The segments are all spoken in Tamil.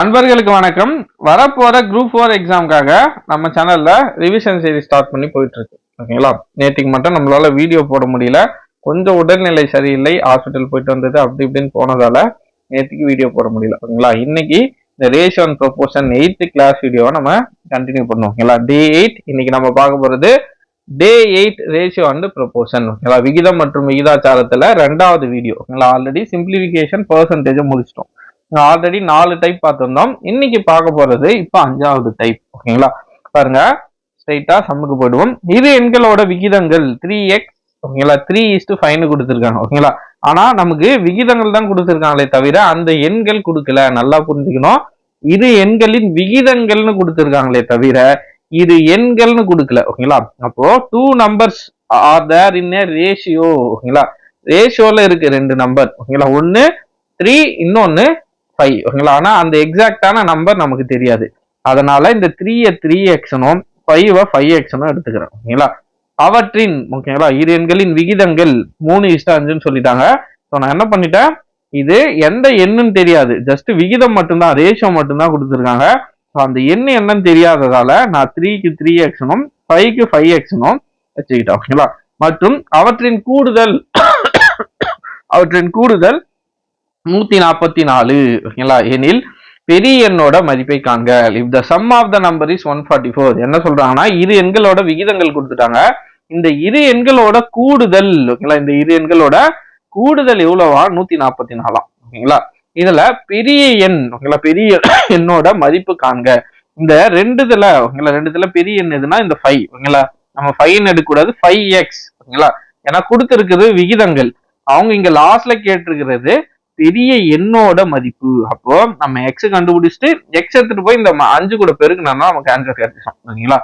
நண்பர்களுக்கு வணக்கம். வரப்போற குரூப் 4 எக்ஸாமுக்காக நம்ம சேனல்ல ரிவிஷன் சீரிஸ் ஸ்டார்ட் பண்ணி போயிட்டு இருக்கு. ஓகேங்களா? நேற்றுக்கு மட்டும் நம்மளால வீடியோ போட முடியல. கொஞ்சம் உடல்நிலை சரியில்லை, ஹாஸ்பிட்டல் போயிட்டு வந்தது, அப்படி இப்படின்னு போனதால நேற்றுக்கு வீடியோ போட முடியல. ஓகேங்களா? இன்னைக்கு இந்த ratio and proportion 8th class வீடியோவை நம்ம கண்டினியூ பண்ணுவோம். ஓகேங்களா? டே 8 இன்னைக்கு நம்ம பார்க்க போறது டே 8 ரேஷியோ அண்ட் ப்ரொபோர்ஷன். ஓகேங்களா? விகிதம் மற்றும் விகிதாச்சாரத்துல ரெண்டாவது வீடியோ. ஓகேங்களா? ஆல்ரெடி சிம்பிளிஃபிகேஷன் பெர்சன்டேஜ் முடிச்சிட்டோம். ஆல்ரெடி 4 டைப் பார்த்திருந்தோம். இன்னைக்கு பார்க்க போறது இப்ப 5வது டைப். ஓகேங்களா? பாருங்க, ஸ்ட்ரைட்டா சம்முக்கு போயிடுவோம். இரு எண்களோட விகிதங்கள் 3x. ஓகேங்களா? 3:5 கொடுத்துருக்காங்க. ஓகேங்களா? ஆனா நமக்கு விகிதங்கள் தான் கொடுத்துருக்காங்களே தவிர அந்த எண்கள் கொடுக்கல. நல்லா புரிஞ்சுக்கணும். இரு எண்களின் விகிதங்கள்னு கொடுத்துருக்காங்களே தவிர இது எண்கள்னு கொடுக்கல. ஓகேங்களா? அப்போ 2 numbers are there in a ratio. ஓகேங்களா? ரேஷியோல இருக்கு 2 நம்பர். ஓகேங்களா? ஒன்னு 3, இன்னொன்னு 5. ஓகேங்களா? ஆனா அந்த எக்ஸாக்டான நம்பர் நமக்கு தெரியாது. அதனால இந்த 3 3x-னும் 5 5x-னும் எடுத்துக்கிறேன். ஓகேங்களா? அவற்றின் ஓகேங்களா இரு எண்களின் விகிதங்கள் 3:5ன்னு சொல்லிட்டாங்க. ஸோ நான் என்ன பண்ணிட்டேன், இது எந்த எண்ணுன்னு தெரியாது, ஜஸ்ட் விகிதம் மட்டும்தான், ரேஷியோ மட்டும்தான் கொடுத்துருக்காங்க. ஸோ அந்த எண் என்னன்னு தெரியாததால நான் 3க்கு 3x-னும் 5க்கு 5x-னும் வச்சுக்கிட்டேன். ஓகேங்களா? மற்றும் அவற்றின் கூடுதல் 144. ஓகேங்களா? எனில் பெரிய எண்ணோட மதிப்பை காண்க. If the sum of the number is 144. என்ன சொல்றாங்கன்னா, இரு எண்களோட விகிதங்கள் கொடுத்துட்டாங்க. இந்த இரு எண்களோட கூடுதல். ஓகேங்களா? இந்த இரு எண்களோட கூடுதல் எவ்வளவா? 144. ஓகேங்களா? இதுல பெரிய எண். ஓகேங்களா? பெரிய எண்ணோட மதிப்பு காண்க. இந்த ரெண்டுல ஓகேங்களா, ரெண்டுல பெரிய எண் எதுனா இந்த 5. ஓகேங்களா? நம்ம 5 எடுக்கக்கூடாது, 5x. ஓகேங்களா? ஏன்னா கொடுத்துருக்குது விகிதங்கள். அவங்க இங்க லாஸ்ட்ல கேட்டிருக்கிறது பெரிய எண்ணோட மதிப்பு. அப்போ நம்ம எக்ஸ் கண்டுபிடிச்சிட்டு எக்ஸ் எடுத்துட்டு போய் இந்த 5 கூட பெருக்குனா நமக்கு ஆன்சர் கிடைச்சிடும். ஓகேங்களா?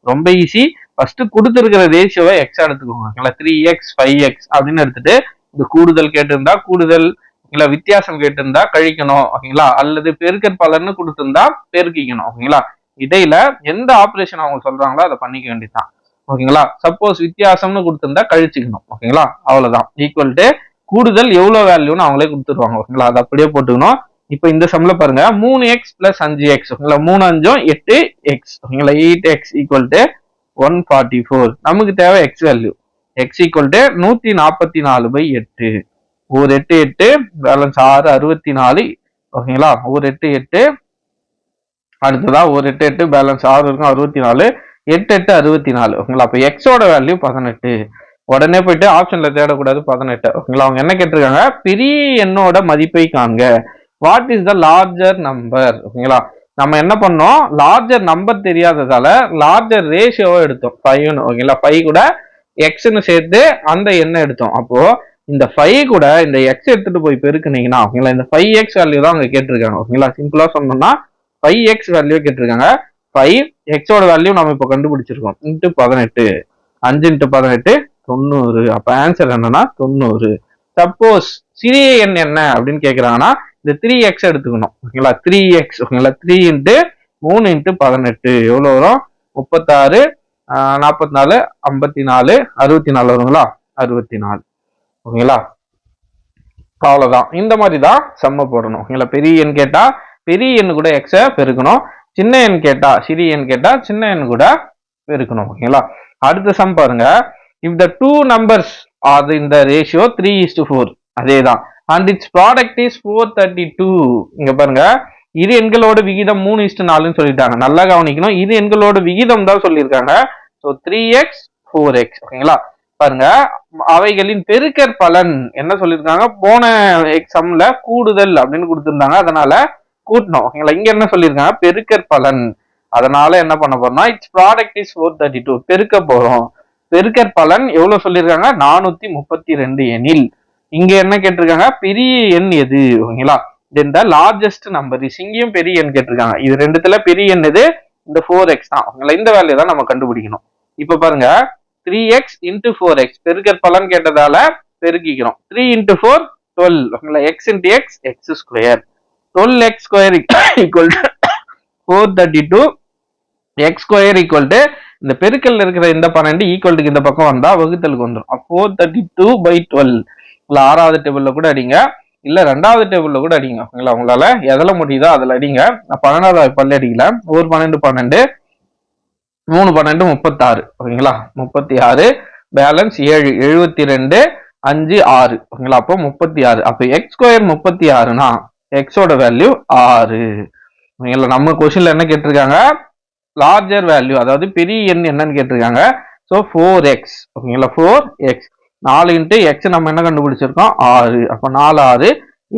ரொம்ப ஈஸி. ஃபர்ஸ்ட் கொடுத்துருக்கிற ரேஷியோவை எக்ஸ் எடுத்துக்கோங்க. ஓகேங்களா? 3x 5x அப்படின்னு எடுத்துட்டு இந்த கூடுதல் கேட்டிருந்தா கூடுதல், இல்ல வித்தியாசம் கேட்டிருந்தா கழிக்கணும். ஓகேங்களா? அல்லது பெருக்கற் பலன்னு கொடுத்திருந்தா பெருக்கிக்கணும். ஓகேங்களா? இடையில எந்த ஆபரேஷன் அவங்க சொல்றாங்களோ அதை பண்ணிக்க வேண்டியதுதான். ஓகேங்களா? சப்போஸ் வித்தியாசம்னு கொடுத்திருந்தா கழிச்சுக்கணும். ஓகேங்களா? அவ்வளவுதான். ஈக்குவல் டு கூடுதல் எவ்வளவு வேல்யூன்னு அவங்களே கொடுத்துருவாங்க. ஓகேங்களா? அதை அப்படியே போட்டுக்கணும். இப்ப இந்த சம்ல பாருங்க, 3x + 5x. ஓகேங்களா? 3 5 8x. ஓகேங்களா? 8x equal to 144. நமக்கு தேவை X value. x equal to 144/8. ஒரு 8 8 பேலன்ஸ் 6 64. ஓகேங்களா? ஒரு 8 8 அடுத்ததா ஒரு 8 8 பேலன்ஸ் 6 இருக்கும் 64. 8 8 64. ஓகேங்களா? அப்ப எக்ஸோட வேல்யூ 18. உடனே போயிட்டு ஆப்ஷன்ல தேடக்கூடாது, 18. ஓகேங்களா? அவங்க என்ன கேட்டிருக்காங்க, பெரிய எண்ணோட மதிப்பை காண்க. What is the larger number. ஓகேங்களா? நம்ம என்ன பண்ணோம், லார்ஜர் நம்பர் தெரியாததால லார்ஜர் ரேஷியோவை எடுத்தோம் 5. ஓகேங்களா? 5 கூட எக்ஸ்ன்னு சேர்த்து அந்த எண்ணை எடுத்தோம். அப்போ இந்த 5 கூட இந்த எக்ஸ் எடுத்துட்டு போய் பெருக்குனீங்கன்னா, ஓகேங்களா, இந்த 5x வேல்யூ தான் அவங்க கேட்டிருக்காங்க. ஓகேங்களா? சிம்பிளா சொன்னோம்னா 5x வேல்யூ கேட்டிருக்காங்க. 5 எக்ஸோட வேல்யூ நம்ம இப்போ கண்டுபிடிச்சிருக்கோம். இன்ட்டு 18. 5 × 18 90. அப்ப ஆன்சர் என்னன்னா 90. சப்போஸ் சிறிய எண் என்ன அப்படின்னு கேக்குறாங்கன்னா இந்த 3x எடுத்துக்கணும். ஓகேங்களா? 3x. ஓகேங்களா? 3 × 3 × 18 எவ்வளவு வரும்? 36 44 54 64 வருங்களா? 64. ஓகேங்களா? அவ்வளவுதான். இந்த மாதிரி தான் சம்ம போடணும். ஓகேங்களா? பெரிய எண் கேட்டா பெரிய எண் கூட எக்ஸ பெருக்கணும். சின்ன எண் கேட்டா சிறிய எண் கேட்டா சின்ன எண் கூட பெருக்கணும். ஓகேங்களா? அடுத்த சம் பாருங்க. if the two numbers are in the ratio 3:4. அதேதான். and its product is 432. இங்க பாருங்க, இரு எண்களோட விகிதம் 3:4ன்னு சொல்லிட்டாங்க. நல்லா கவனிக்கணும், இரு எண்களோட விகிதம் தான் சொல்லியிருக்காங்க. So 3x 4x. ஓகேங்களா? பாருங்க, அவைகளின் பெருக்கற் பலன் என்ன சொல்லியிருக்காங்க, போன எக்ஸாம்ல கூடுதல் அப்படின்னு கொடுத்திருந்தாங்க, அதனால கூட்டணும். ஓகேங்களா? இங்க என்ன சொல்லியிருக்காங்க, பெருக்கற் பலன். அதனால என்ன பண்ண போறோம்னா இட்ஸ் ப்ராடக்ட் இஸ் 432 பெருக்க போறோம். பெருக்கற் பலன் எவ்வளவு சொல்லியிருக்காங்க, 432 எனில் இங்க என்ன கேட்டிருக்காங்க, பெரிய எண் எது. ஓகேங்களா? தென் த லார்ஜஸ்ட் நம்பர் இஸ். இங்கேயும் பெரிய எண் கேட்டிருக்காங்க. இது ரெண்டுத்துல பெரிய எண் எது, இந்த 4x தான். ஓகேங்களா? இந்த வேல்யூ தான் நம்ம கண்டுபிடிக்கணும். இப்ப பாருங்க, 3x × 4x பெருக்கற் பலன் கேட்டதால பெருக்கிக்கிறோம். 3 × 4 12. ஓகேங்களா? x × x x². 12x² equal to 432. x² equal to இந்த பெருக்கல்ல இருக்கிற இந்த 12 ஈக்குவல்ட்டுக்கு இந்த பக்கம் வந்தா வகுத்தலுக்கு வந்துடும். 432/12. 6வது டேபிள்ல கூட அடிங்க. இல்ல 2வது டேபிள்ல கூட அடிங்க. ஓகேங்களா, உங்களால எதுல முடியுதோ அதுல அடிங்க. 12வது வாய்ப்பாடுல அடிக்கல. 1 12 12 3 12 36. ஓகேங்களா, 36 பேலன்ஸ் 7 72 5 6. ஓகேங்களா, அப்போ 36. அப்போ எக்ஸ் ஸ்கொயர் 36னா எக்ஸோட வேல்யூ 6. ஓகேங்களா, நம்ம கொஸ்டின்ல என்ன கேட்டிருக்காங்க, லார்ஜர் வேல்யூ, அதாவது பெரிய எண் என்னன்னு கேட்டிருக்காங்க. So 4x. ஓகேங்களா, 4x 4 இன்ட்டு எக்ஸ் நம்ம என்ன கண்டுபிடிச்சிருக்கோம் 6. அப்போ 4 6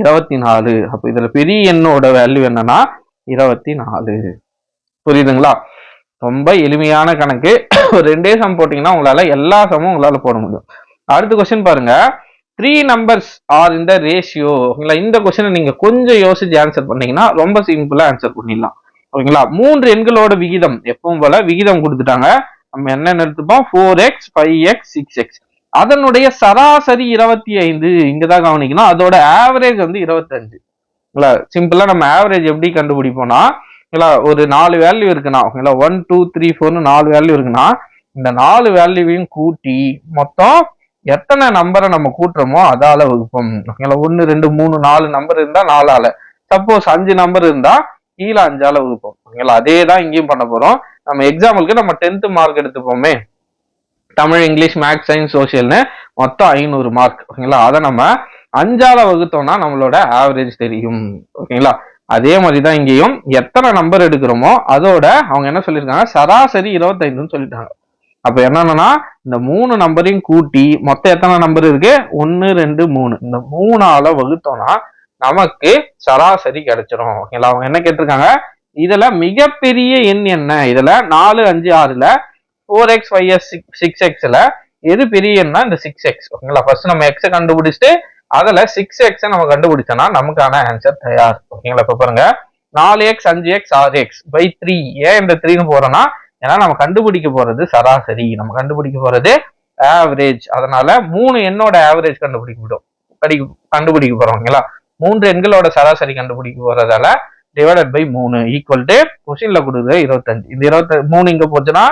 24. அப்போ இதுல பெரிய எண்ணோட வேல்யூ என்னன்னா 24. புரியுதுங்களா, ரொம்ப எளிமையான கணக்கு. ஒரு 2 சம் போட்டீங்கன்னா உங்களால எல்லா சமும் உங்களால போட முடியும். அடுத்த கொஸ்டின் பாருங்க, 3 numbers are in the ratio. ஓகேங்களா, இந்த கொஸ்டினை நீங்க கொஞ்சம் யோசிச்சு ஆன்சர் பண்ணீங்கன்னா ரொம்ப சிம்பிளா ஆன்சர் பண்ணிடலாம். ஓகேங்களா, 3 எண்களோட விகிதம் எப்பவும் போல விகிதம் கொடுத்துட்டாங்க. நம்ம என்ன எடுத்துப்போம் 4x 5x 6x. அதனுடைய சராசரி 25. இங்கதான் கவனிக்கணும், அதோட ஆவரேஜ் வந்து 25. சிம்பிளா நம்ம ஆவரேஜ் எப்படி கண்டுபிடிப்போம்னா, ஒரு 4 வேல்யூ இருக்குன்னா, 1 2 3 4 4 வேல்யூ இருக்குன்னா, இந்த 4 வேல்யூவையும் கூட்டி மொத்தம் எத்தனை நம்பரை நம்ம கூட்டுறோமோ அதால வகுப்போம். 1 2 3 4 நம்பர் இருந்தா 4ஆல, சப்போஸ் 5 நம்பர் இருந்தா கீழே 5ஆல வகுப்போம். ஓகேங்களா, அதே தான் இங்கேயும் பண்ண போறோம். நம்ம எக்ஸாம்பிளுக்கு நம்ம 10th மார்க் எடுத்துப்போமே, தமிழ் இங்கிலீஷ் மேக்ஸ் சயின்ஸ் சோசியல்னு மொத்தம் 500 மார்க். ஓகேங்களா, அதை நம்ம 5ஆல வகுத்தோம்னா நம்மளோட ஆவரேஜ் தெரியும். ஓகேங்களா, அதே மாதிரிதான் இங்கேயும் எத்தனை நம்பர் எடுக்கிறோமோ அதோட அவங்க என்ன சொல்லியிருக்காங்க, சராசரி 25ன்னு சொல்லிட்டாங்க. அப்ப என்னன்னா இந்த 3 நம்பரையும் கூட்டி மொத்தம் எத்தனை நம்பர் இருக்கு 1 2 3, இந்த 3ஆல வகுத்தோம்னா நமக்கு சராசரி கிடைச்சிடும். ஓகேங்களா, அவங்க என்ன கேட்டிருக்காங்க, இதுல மிகப்பெரிய எண் என்ன, இதுல 4 5 6ல 4x 5x 6xல எது பெரிய எண்ணா இந்த 6x. ஓகேங்களா, ஃபர்ஸ்ட் நம்ம எக்ஸை கண்டுபிடிச்சிட்டு அதுல 6x நம்ம கண்டுபிடிச்சோம்னா நமக்கான ஆன்சர் தயார். ஓகேங்களா, இப்ப பாருங்க 4x 5x 6x by 3. ஏன் இந்த 3ன்னு போறோம்னா, ஏன்னா நம்ம கண்டுபிடிக்க போறது சராசரி, நம்ம கண்டுபிடிக்க போறது ஆவரேஜ். அதனால 3 எண்ணோட ஆவரேஜ் கண்டுபிடிக்க போறோம். ஓகேங்களா, 3 எண்களோட சராசரி கண்டுபிடிக்க போறதால டிவைடட் பை 3 ஈக்குவல் டு கொஸ்டின்ல கொடுக்குறது 25. இந்த 23 இங்க போச்சுன்னா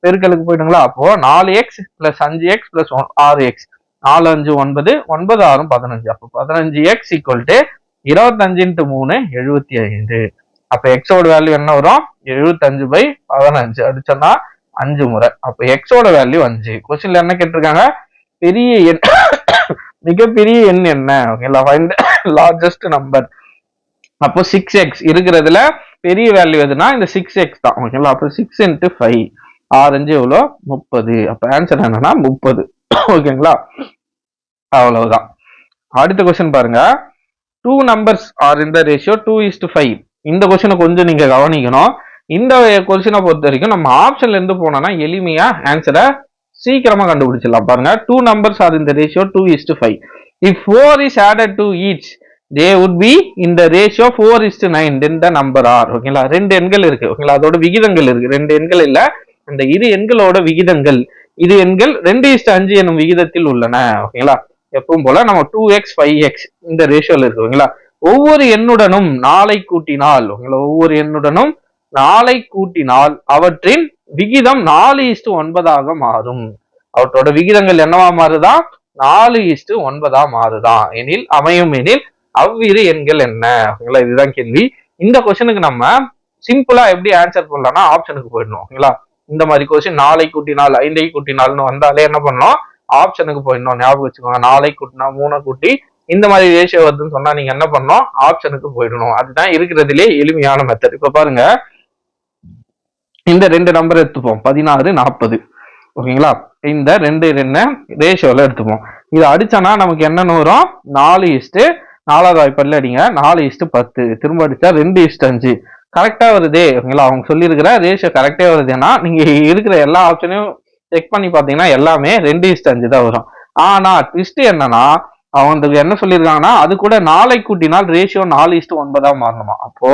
பெருக்கலுக்கு போயிடுங்களா, அப்போ 4x plus 5x plus 6x 4 5 9 9 6 15. அப்போ 15x ஈக்குவல் டு 25 இன்ட்டு 3 75. அப்ப எக்ஸோட வேல்யூ என்ன வரும் 75 பை 15 அடிச்சோம்னா 5 முறை. அப்ப எக்ஸோட வேல்யூ 5. கொஸ்டின்ல என்ன கேட்டிருக்காங்க, பெரிய எண் மிகப்பெரிய எண் என்ன. ஓகேங்களா, ஃபைண்ட் லார்ஜஸ்ட் நம்பர். அப்போ 6x இருக்கிறதுல பெரிய வேல்யூ எதுனா இந்த 6x தான். ஓகேங்களா, அப்போ 6 இன்ட்டு 5 6 எவ்வளோ 30. அப்ப ஆன்சர் என்னன்னா 30. ஓகேங்களா, அவ்வளவுதான். அடுத்த கொஸ்டின் பாருங்க, 2 numbers are in the ratio 2:5. இந்த கொஸ்டினை கொஞ்சம் நீங்க கவனிக்கணும். இந்த கொஸ்டினை பொறுத்த வரைக்கும் நம்ம ஆப்ஷன்ல இருந்து போனோம்னா எளிமையா ஆன்சரை சீக்கிரமா கண்டுபிடிச்சிடலாம். பாருங்க, 2 numbers are in the ratio 2:5. if 4 is added to each they would be in the ratio 4:9. then the number are. ஓகேங்களா, 2 எண்கள் இருக்கு. ஓகேங்களா, அதோட விகிதங்கள் இருக்கு. 2 எண்கள் இல்ல, இந்த இரு எண்களோட விகிதங்கள், இது எண்கள் 2:5 எனும் விகிதத்தில் உள்ளன. ஓகேங்களா, எப்பவும் போல நம்ம 2x 5x இந்த ரேஷியோல இருக்கு. ஓகேங்களா, ஒவ்வொரு எண்ணுடனும் 4 கூட்டினால், ஒவ்வொரு எண்ணுடனும் 4 கூட்டினால் அவற்றின் விகிதம் 4:9 மாறும். அவற்றோட விகிதங்கள் என்னவா மாறுதான் 4:9 மாறுதான் எனில் அமையும் எனில் அவ்விரு எண்கள் என்ன. ஓகேங்களா, இதுதான் கேள்வி. இந்த கொஸ்டினுக்கு நம்ம சிம்பிளா எப்படி ஆன்சர் பண்ணலாம்னா ஆப்ஷனுக்கு போயிடணும். ஓகேங்களா, இந்த மாதிரி கொஸ்டின் 4 கூட்டினால் 5 கூட்டினால்னு வந்தாலே என்ன பண்ணணும், ஆப்ஷனுக்கு போயிடணும். ஞாபகம் வச்சுக்கோங்க, 4 கூட்டினா 3 கூட்டி இந்த மாதிரி ரேஷியோ வருதுன்னு சொன்னா நீங்க என்ன பண்ணணும், ஆப்ஷனுக்கு போயிடணும். அதுதான் இருக்கிறதுலே எளிமையான மெத்தட். இப்ப பாருங்க, இந்த 2 நம்பர் எடுத்துப்போம் 16 40. ஓகேங்களா, இந்த 2 ரேஷியோல எடுத்துப்போம். இது அடிச்சோன்னா நமக்கு என்னன்னு வரும் 4:4 வாய்ப்பல்ல அடிங்க 4:10. திரும்ப அடிச்சா 2:5 கரெக்டா வருதே. ஓகேங்களா, அவங்க சொல்லியிருக்கிற ரேஷியோ கரெக்டா வருது. ஏன்னா நீங்க இருக்கிற எல்லா ஆப்ஷனையும் செக் பண்ணி பாத்தீங்கன்னா எல்லாமே 2:5 தான் வரும். ஆனா ட்விஸ்ட் என்னன்னா அவங்களுக்கு என்ன சொல்லியிருக்காங்கன்னா அது கூட 4 கூட்டினால் ரேஷியோ 4:9 மாறணுமா. அப்போ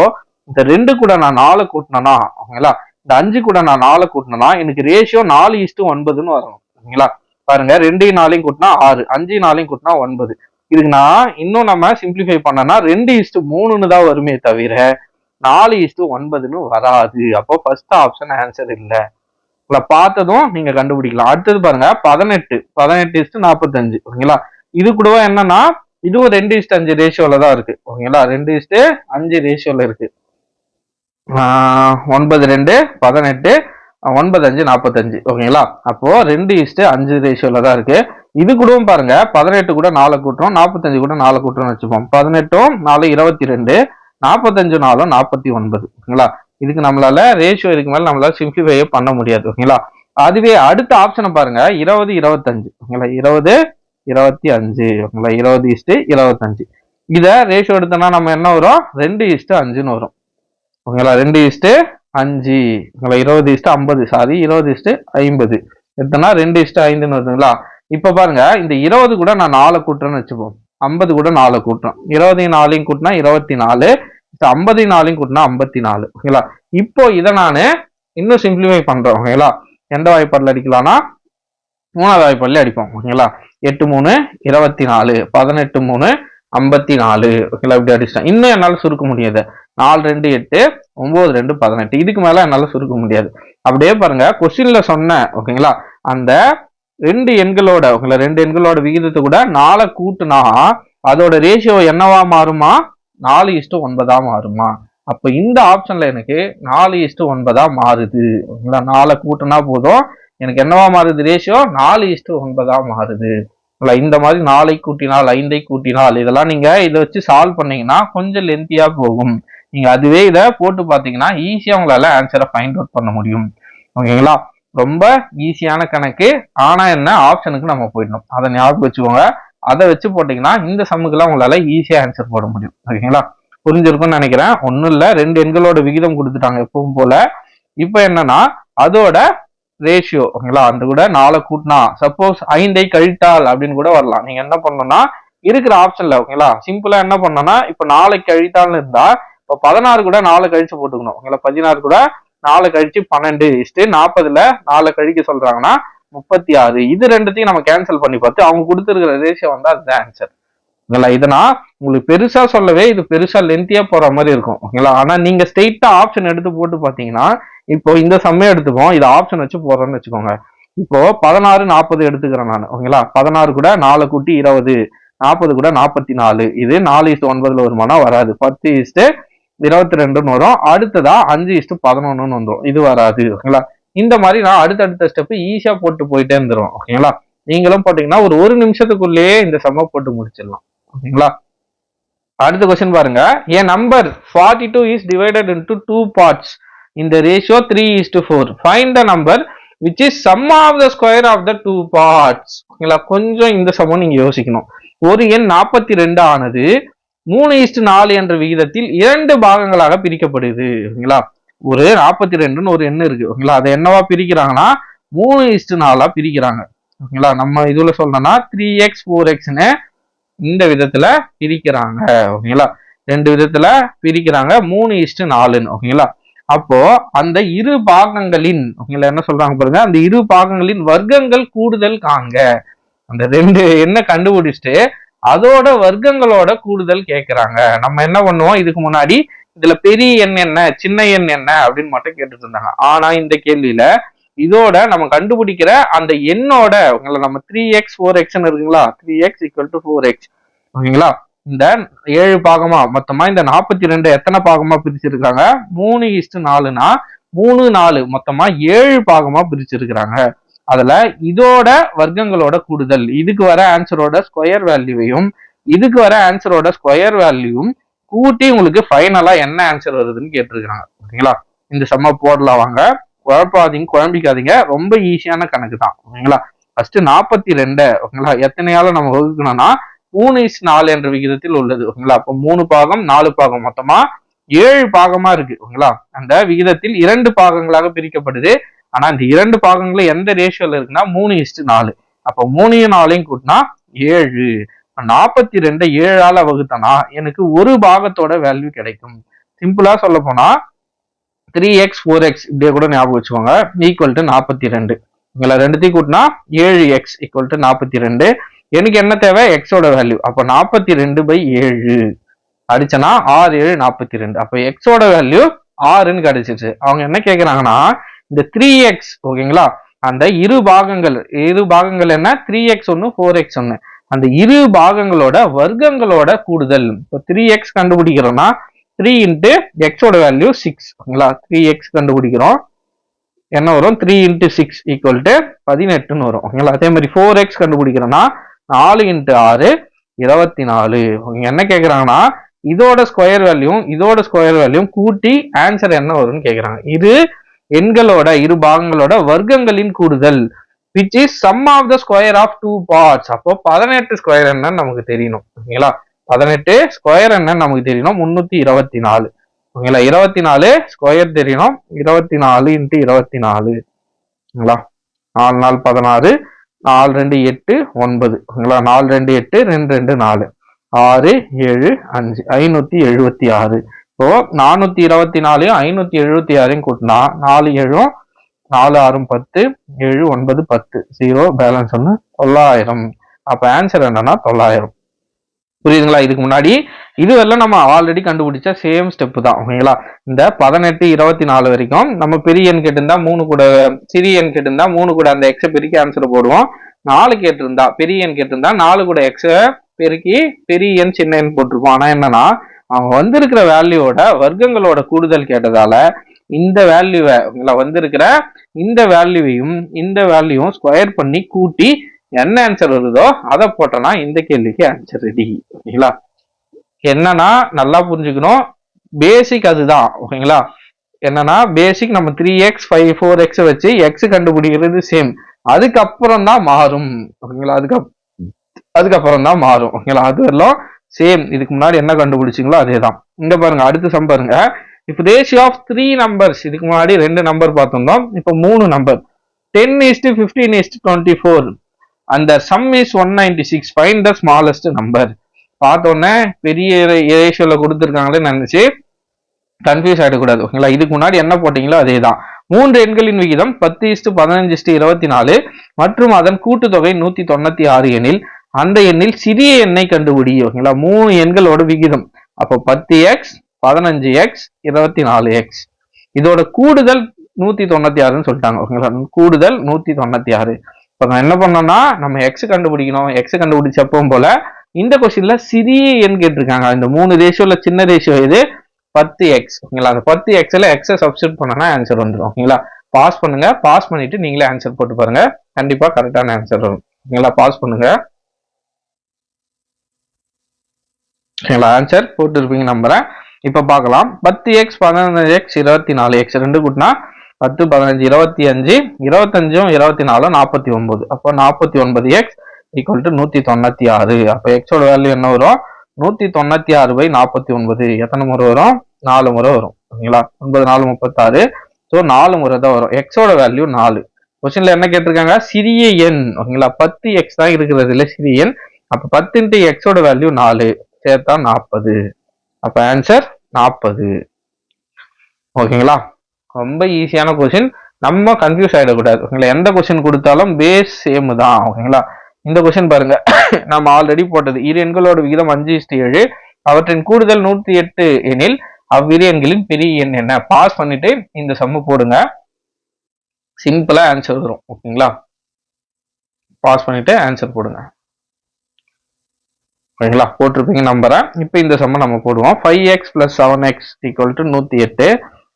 இந்த 2 கூட நான் 4 கூட்டினா, ஓகேங்களா, இந்த 5 கூட நான் 4 கூட்டினா எனக்கு ரேஷியோ 4:9ன்னு வரணும். ஓகேங்களா, பாருங்க 2 4 கூட்டினா 6, 5 4 கூட்டினா 9. இதுக்கு நான் இன்னும் நம்ம சிம்பிளிஃபை பண்ணனா 2:3ன்னு தான் வருமே தவிர 4:9ன்னு வராது. அப்போ ஃபர்ஸ்ட் ஆப்ஷன் ஆன்சர் இல்லை. பார்த்ததும் நீங்க கண்டுபிடிக்கலாம். அடுத்தது பாருங்க 18 18:45. ஓகேங்களா, இது கூட என்னன்னா இதுவும் 2:5 ரேஷியோல தான் இருக்கு. ஓகேங்களா, 2:5 ரேஷியோல இருக்கு. 9 2 18 9 5 45. ஓகேங்களா, அப்போ 2:5 ரேஷியோல தான் இருக்கு. இது கூடவும் பாருங்க, 18 கூட 4 கூட்டுறோம், 45 கூட 4 கூட்டுறோம்னு வச்சுப்போம். 18 4 22, 45 4 49. ஓகேங்களா, இதுக்கு நம்மளால ரேஷியோ இதுக்கு மேல நம்மளால சிம்பிளிஃபை பண்ண முடியாது. ஓகேங்களா, அதுவே அடுத்த ஆப்ஷனை பாருங்க, 20 25. ஓகேங்களா, 20 25. ஓகேங்களா, 20:25. இத ரேஷியோ எடுத்தோம்னா நம்ம என்ன வரும், 2:5ன்னு வரும். ஓகேங்களா, 2:5. ஓகேங்களா, 20:50. சாரி, 20:50 எடுத்தோம்னா 2:5ன்னு வருதுங்களா. இப்ப பாருங்க, இந்த 20 கூட நான் 4 கூட்டுறேன்னு வச்சுப்போம். 50 கூட 4 கூட்டுறோம். 20 4 கூட்டினா 24, 50 4 கூட்டினா 54. ஓகேங்களா, இப்போ இதை நான் இன்னும் சிம்பிளிஃபை பண்றேன். ஓகேங்களா, எந்த வாய்ப்பாடுல அடிக்கலாம்னா 3வது வாய்ப்பாடுல அடிப்போம். ஓகேங்களா, 8 3 24, 18 3 54. ஓகேங்களா, இப்படி அடிச்சிட்டேன். இன்னும் என்னால சுருக்க முடியாது. 4 2 8, 9 2 18. இதுக்கு மேல என்னால சுருக்க முடியாது. அப்படியே பாருங்க, கொஸ்டின்ல சொன்ன ஓகேங்களா, அந்த 2 எண்களோட ஓகேங்களா 2 எண்களோட விகிதத்தை கூட 4 கூட்டுனா அதோட ரேஷியோ என்னவா மாறுமா, 4:9 மாறுமா. அப்ப இந்த ஆப்ஷன்ல எனக்கு 4:9 மாறுது. ஓகேங்களா, 4 கூட்டுனா போதும், எனக்கு என்னவா மாறுது, ரேஷியோ 4:9 மாறுது. இந்த மாதிரி 4 கூட்டினால் 5 கூட்டினால் இதெல்லாம் நீங்க இதை வச்சு சால்வ் பண்ணீங்கன்னா கொஞ்சம் லென்த்தியா போகும். நீங்க அதுவே இதை போட்டு பாத்தீங்கன்னா ஈஸியா உங்களால ஆன்சரை ஃபைண்ட் அவுட் பண்ண முடியும். ஓகேங்களா, ரொம்ப ஈஸியான கணக்கு. ஆனா என்ன, ஆப்ஷனுக்கு நம்ம போயிடணும், அதை ஞாபகம் வச்சுக்கோங்க. அதை வச்சு போட்டீங்கன்னா இந்த சம்முக்கெல்லாம் உங்களால ஈஸியா ஆன்சர் போட முடியும். ஓகேங்களா, புரிஞ்சிருக்கும்னு நினைக்கிறேன். ஒன்னும் இல்ல, 2 எண்களோட விகிதம் கொடுத்துட்டாங்க எப்பவும் போல. இப்ப என்னன்னா அதோட ரேஷியோ ஓகேங்களா, அந்த கூட 4 கூட்டினா சப்போஸ் 5 கழித்தால் அப்படின்னு கூட வரலாம். நீங்க என்ன பண்ணணும்னா இருக்கிற ஆப்ஷன்ல ஓகேங்களா சிம்பிளா என்ன பண்ணணும்னா, இப்ப 4 கழித்தால்னு இருந்தா இப்போ 16 கூட 4 கழிச்சு போட்டுக்கணும். ஓகேங்களா, 16 கூட 4 கழிச்சு 12 40ல 4 கழிக்க சொல்றாங்கன்னா 36. இது ரெண்டுத்தையும் நம்ம கேன்சல் பண்ணி பார்த்து அவங்க கொடுத்துருக்கிற ரேஷியோ வந்து அதுதான் ஆன்சர். ஓகேங்களா, இதனா உங்களுக்கு பெருசா சொல்லவே இது பெருசா லென்த்தியா போற மாதிரி இருக்கும். ஓகேங்களா, ஆனா நீங்க ஸ்ட்ரெயிட்டா ஆப்ஷன் எடுத்து போட்டு பாத்தீங்கன்னா, இப்போ இந்த சம்மே எடுத்துப்போம், இது ஆப்ஷன் வச்சு போடுறோம்னு வச்சுக்கோங்க. இப்போ 16 40 எடுத்துக்கிறேன் நான். ஓகேங்களா, 16 கூட 4 கூட்டி 20, 40 கூட 44. இது 4:9 வருமானா வராது. 10:22 வரும். அடுத்ததா 5:11 வந்துடும். இது வராது. ஓகேங்களா, இந்த மாதிரி நான் அடுத்தடுத்த ஸ்டெப் ஈஸியா போட்டு போயிட்டே இருந்துரும். ஓகேங்களா, நீங்களும் போட்டீங்கன்னா ஒரு நிமிஷத்துக்குள்ளேயே இந்த சம்ம போட்டு முடிச்சிடலாம். ஓகேங்களா, அடுத்த கொஸ்டின் பாருங்க. a number 42 is divided into 2 parts in the ratio 3:4. find the number which is sum of the square of the 2 parts. ஓகேங்களா, கொஞ்சம் இந்த சமம் நீங்க யோசிக்கணும். ஒரு எண் 42 ஆனது 3:4 என்ற விகிதத்தில் 2 பாகங்களாக பிரிக்கப்படுது. ஓகேங்களா, ஒரு 42ன்னு ஒரு எண் இருக்கு. ஓகேங்களா, அதை என்னவா பிரிக்கிறாங்கன்னா 3:4 பிரிக்கிறாங்க. ஓகேங்களா, நம்ம இதுல சொல்லணும்னா 3x 4xன்னு இந்த விதத்துல பிரிக்கிறாங்க. ஓகேங்களா, 2 விதத்துல பிரிக்கிறாங்க, 3:4. ஓகேங்களா, அப்போ அந்த இரு பாகங்களின் ஓகேங்களா என்ன சொல்றாங்க பாருங்க, அந்த இரு பாகங்களின் வர்க்கங்கள் கூடுதல் காண்க. அந்த 2 என்ன கண்டுபிடிச்சிட்டு அதோட வர்க்கங்களோட கூடுதல் கேட்கிறாங்க. நம்ம என்ன பண்ணுவோம், இதுக்கு முன்னாடி இதுல பெரிய எண் என்ன சின்ன எண் என்ன அப்படின்னு மட்டும் கேட்டுட்டு இருந்தாங்க. ஆனா இந்த கேள்வியில இதோட நம்ம கண்டுபிடிக்கிற அந்த எண்ணோட உங்களை நம்ம 3x 4x இருக்குங்களா, 3x = 4x. ஓகேங்களா, இந்த 7 பாகமா மொத்தமா இந்த 42 எத்தனை பாகமா பிரிச்சிருக்காங்க, 3:4னா 3 4 மொத்தமா 7 பாகமா பிரிச்சிருக்கிறாங்க. அதுல இதோட வர்க்கங்களோட கூடுதல், இதுக்கு வர ஆன்சரோட ஸ்கொயர் வேல்யூவையும் இதுக்கு வர ஆன்சரோட ஸ்கொயர் வேல்யூவும் கூட்டி உங்களுக்கு ஃபைனலா என்ன ஆன்சர் வருதுன்னு கேட்டிருக்காங்க. ஓகேங்களா, இந்த சம்ம போடலாம் வாங்க, குழம்பிக்காதீங்க, ரொம்ப ஈஸியான கணக்கு தான். ஓகேங்களா, ஃபர்ஸ்ட் 42 ஓகேங்களா எத்தனையால நம்ம வகுக்கணும்னா 3:4 என்ற விகிதத்தில் உள்ளது. ஓகேங்களா, அப்போ 3 பாகம் 4 பாகம் மொத்தமா 7 பாகமா இருக்கு. ஓகேங்களா, அந்த விகிதத்தில் 2 பாகங்களாக பிரிக்கப்படுது. ஆனா இந்த 2 பாகங்களும் எந்த ரேஷியோல இருக்குன்னா 3:4. அப்போ 3யும் 4யும் கூட்டினா 7. 42 7ஆல வகுத்தனா எனக்கு ஒரு பாகத்தோட வேல்யூ கிடைக்கும். சிம்பிளா சொல்ல போனா 3x 4x இப்படியே கூட ஞாபகம் வச்சுக்கோங்க, ஈக்குவல் டு 42. உங்களை ரெண்டுத்தையும் கூட்டினா 7x = 42. எனக்கு என்ன தேவை, எக்ஸோட வேல்யூ. அப்போ 42/7 அடிச்சனா 6 7 42. அப்போ எக்ஸோட வேல்யூ 6ன்னு கிடைச்சிச்சு. அவங்க என்ன கேட்கறாங்கன்னா இந்த 3x ஓகேங்களா, அந்த இரு பாகங்கள் என்ன 3x 1 4x 1 அந்த இரு பாகங்களோட வர்க்கங்களோட கூடுதல். இப்போ 3x கண்டுபிடிக்கிறோம்னா 3 இன்ட்டு எக்ஸோட வேல்யூ 6. ஓகேங்களா, 3x கண்டுபிடிக்கிறோம், என்ன வரும் 3 இன்ட்டு 6 ஈக்குவல் டு 18ன்னு வரும். ஓகேங்களா, அதே மாதிரி 4x கண்டுபிடிக்கிறோம்னா 4 இன்ட்டு 6 24. என்ன கேட்குறாங்கன்னா இதோட ஸ்கொயர் வேல்யூவும் கூட்டி ஆன்சர் என்ன வரும்னு கேட்குறாங்க. இது எண்களோட இரு பாகங்களோட வர்க்கங்களின் கூடுதல் which is sum of the square of 2 parts. அப்போ 18 ஸ்கொயர் என்னன்னு நமக்கு தெரியணும். ஓகேங்களா, 18 ஸ்கொயர் என்னன்னு நமக்கு தெரியணும் 324. ஓகேங்களா, 24 ஸ்கொயர் தெரியணும், 24 இன்ட்டு 24. ஓகேங்களா, 4 4 16, 4 2 8 9. ஓகேங்களா, 4 2 8 2 2 4 6 7 5 576. இப்போ 424 576 கூட்டினா 4 7 4 6 10 7 9 10 0 பேலன்ஸ் 900. அப்ப ஆன்சர் என்னன்னா 900. புரியுதுங்களா? இதுக்கு முன்னாடி இதுவெல்லாம் நம்ம ஆல்ரெடி கண்டுபிடிச்ச சேம் ஸ்டெப் தான். ஓகேங்களா, இந்த 18 24 வரைக்கும் நம்ம பெரிய எண் கேட்டிருந்தா 3 கூட, சிறிய எண் கேட்டிருந்தா 3 கூட அந்த எக்ஸை பெருக்கி ஆன்சர் போடுவோம். 4 கேட்டிருந்தா பெரிய எண் கேட்டிருந்தா 4 கூட எக்ஸை பெருக்கி பெரிய எண் சின்ன எண் போட்டிருப்போம். ஆனா என்னன்னா அவங்க வந்திருக்கிற வேல்யூவோட வர்க்கங்களோட கூடுதல் கேட்டதால இந்த வேல்யூவை வந்திருக்கிற இந்த வேல்யூவும் ஸ்கொயர் பண்ணி கூட்டி என்ன ஆன்சர் வருதோ அதை போட்டோம்னா இந்த கேள்விக்கு ஆன்சர் ரெடி. ஓகேங்களா, என்னன்னா நல்லா புரிஞ்சுக்கணும், பேசிக் அதுதான். ஓகேங்களா, என்னன்னா பேசிக் நம்ம 3x 5 4x வச்சு எக்ஸ் கண்டுபிடிக்கிறது சேம், அதுக்கப்புறம் தான் மாறும். ஓகேங்களா, அதுக்கப்புறம் தான் மாறும். ஓகேங்களா, அது எல்லாம் சேம். இதுக்கு முன்னாடி என்ன கண்டுபிடிச்சிங்களோ அதே தான். இங்க பாருங்க, அடுத்த சம் பாருங்க. இப்போ ரேஷியோ ஆஃப் 3 நம்பர்ஸ், இதுக்கு முன்னாடி 2 நம்பர் பார்த்திருந்தோம், இப்போ 3 நம்பர் 10:15:24 அந்த some is 196. Find the smallest number. பார்த்தோன்னே பெரிய ரேஷியோல கொடுத்துருக்காங்களே நினைச்சு கன்ஃபியூஸ் ஆகிடக்கூடாது. ஓகேங்களா, இதுக்கு முன்னாடி என்ன போட்டீங்களோ அதே தான். 3 எண்களின் விகிதம் 10:15:24 மற்றும் அதன் கூட்டுத்தொகை 196 எனில் அந்த எண்ணில் சிறிய எண்ணை கண்டுபிடி. ஓகேங்களா, 3 எண்களோட விகிதம், அப்போ 10x 15x 24x. இதோட கூடுதல் 196ன்னு சொல்லிட்டாங்க. ஓகேங்களா, கூடுதல் 196. இப்போ நான் என்ன பண்ணோம்னா நம்ம எக்ஸ் கண்டுபிடிக்கணும். எக்ஸ் கண்டுபிடிச்சப்பவும் போல இந்த கொஸ்டின்ல சிறிய எண் கேட்டிருக்காங்க. இந்த 3 ரேஷியோல சின்ன ரேஷியோ இது 10x. ஓகேங்களா, அந்த 10xல எக்ஸை சப்ஸ்டிட் பண்ணனா ஆன்சர் வந்துடும். ஓகேங்களா, பாஸ் பண்ணுங்க, பாஸ் பண்ணிட்டு நீங்களே ஆன்சர் போட்டு பாருங்க, கண்டிப்பா கரெக்டான ஆன்சர் வரும். ஓகேங்களா, பாஸ் பண்ணுங்க. ஓகேங்களா, ஆன்சர் போட்டு இருப்பீங்க நம்புறேன். இப்ப பார்க்கலாம். 10x 15x 24x 2 கூட்டினா 10 15 25 25 24 49. அப்போ 49x ஈக்குவல் டு 196. அப்போ எக்ஸோட வேல்யூ என்ன வரும் 196/49. எத்தனை முறை வரும் 4 முறை வரும். ஓகேங்களா, 9 4 36. ஸோ 4 முறை தான் வரும். எக்ஸோட வேல்யூ 4. கொஸ்டின்ல என்ன கேட்டிருக்காங்க சிறிய எண். ஓகேங்களா, 10x தான் இருக்கிறது இல்லை சிறிய எண். அப்ப 10 இன்ட்டு எக்ஸோட வேல்யூ 4 சேர்த்தா 40. அப்ப ஆன்சர் 40. ஓகேங்களா, ரொம்ப ஈஸியான கொஸ்டின், நம்ம கன்ஃபியூஸ் ஆகிடக்கூடாது. ஓகேங்களா, எந்த கொஸ்டின் கொடுத்தாலும் பேஸ் சேம் தான். ஓகேங்களா, இந்த கொஸ்டின் பாருங்க, நம்ம ஆல்ரெடி போட்டது. இரு எண்களோட விகிதம் 5:7, அவற்றின் கூடுதல் 108 எனில் அவ்விரு எண்களின் பெரிய எண் என்ன? பாஸ் பண்ணிட்டு இந்த சம்மு போடுங்க, சிம்பிளா ஆன்சர் வரும். ஓகேங்களா, பாஸ் பண்ணிட்டு ஆன்சர் போடுங்க. ஓகேங்களா, போட்டிருப்பீங்க நம்புறேன். இப்போ இந்த சம்ம நம்ம போடுவோம். 5x + 7x equal to 108.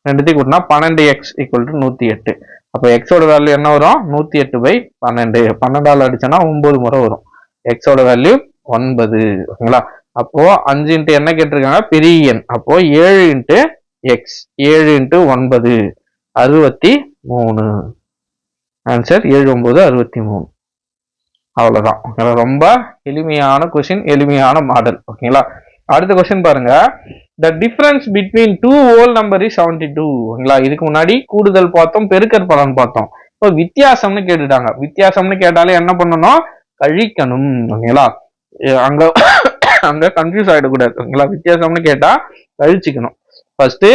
ரெண்டுத்தையும் கூட்டினா 12x ஈக்குவல் டு 108. அப்போ எக்ஸோட வேல்யூ என்ன வரும் 108/12. 12ஆல் அடிச்சோன்னா 9 முறை வரும். எக்ஸோட வேல்யூ 9. ஓகேங்களா, அப்போ 5 இன்ட்டு என்ன கேட்டிருக்காங்க பெரிய எண். அப்போ 7 இன்ட்டு எக்ஸ் 7 இன்ட்டு 9 63. ஆன்சர் 7 9 63. அவ்வளவுதான். ரொம்ப எளிமையான கொஸ்டின், எளிமையான மாடல். ஓகேங்களா, அடுத்த கொஸ்டின் பாருங்க. The difference between 2 whole number is 72. ஓகேங்களா, இதுக்கு முன்னாடி கூடுதல் பார்த்தோம், பெருக்கற் பலன் பார்த்தோம். இப்போ வித்தியாசம்னு கேட்டுட்டாங்க. வித்தியாசம்னு கேட்டாலே என்ன பண்ணணும் கழிக்கணும். ஓகேங்களா, அங்க அங்க கன்ஃபியூஸ் ஆயிடக்கூடாது. ஓகேங்களா, வித்தியாசம்னு கேட்டா கழிச்சுக்கணும் ஃபர்ஸ்ட்.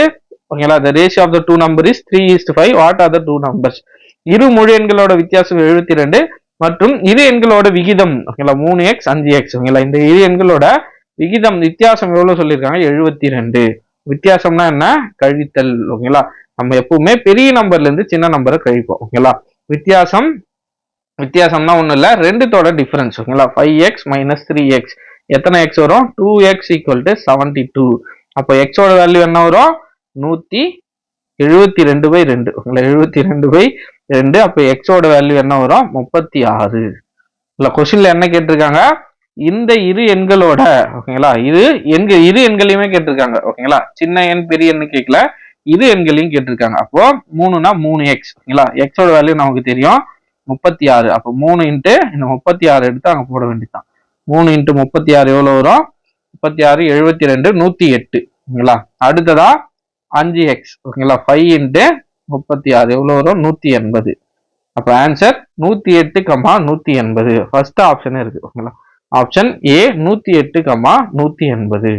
ஓகேங்களா, the ratio of the two number is 3:5. what are the two numbers? இரு முழு எண்களோட வித்தியாசம் 72 மற்றும் இரு எண்களோட விகிதம். ஓகேங்களா, 3x 5x. ஓகேங்களா, இந்த இரு எண்களோட விகிதம் வித்தியாசம் எவ்வளவு சொல்லியிருக்காங்க 72. வித்தியாசம்னா என்ன கழித்தல். ஓகேங்களா, நம்ம எப்பவுமே பெரிய நம்பர்ல இருந்து சின்ன நம்பரை கழிப்போம். ஓகேங்களா, வித்தியாசம் வித்தியாசம்னா ஒன்றும் இல்லை, ரெண்டுத்தோட டிஃபரன்ஸ் ஓகேங்களா. 5x மைனஸ் 3x எத்தனை எக்ஸ் வரும்? 2x equal to 72. அப்போ எக்ஸோட வேல்யூ என்ன வரும்? 172/2 ஓகேங்களா. 72/2. அப்போ எக்ஸோட வேல்யூ என்ன வரும்? 36. இல்லை, கொஸ்டின்ல என்ன கேட்டிருக்காங்க? இந்த இரு எண்களோட ஓகேங்களா, இரு எண்களையுமே கேட்டிருக்காங்க ஓகேங்களா. சின்ன எண் பெரிய எண்ணு கேட்கல, இரு எண்களையும் கேட்டிருக்காங்க. அப்போ 3னா 3x ஓகேங்களா. எக்ஸோட வேல்யூ நமக்கு தெரியும் 36. அப்போ 3 இன்ட்டு இந்த 36 எடுத்து அங்கே போட வேண்டியதான். 3 இன்ட்டு 36 எவ்வளோ வரும்? 36 72 108 ஓகேங்களா. அடுத்ததா 5x ஓகேங்களா. 5 இன்ட்டு 36 எவ்வளோ வரும்? 180. அப்போ ஆன்சர் 108, 180. ஃபர்ஸ்ட் ஆப்ஷன் இருக்கு ஓகேங்களா. ஆப்ஷன் ஏ 108, 180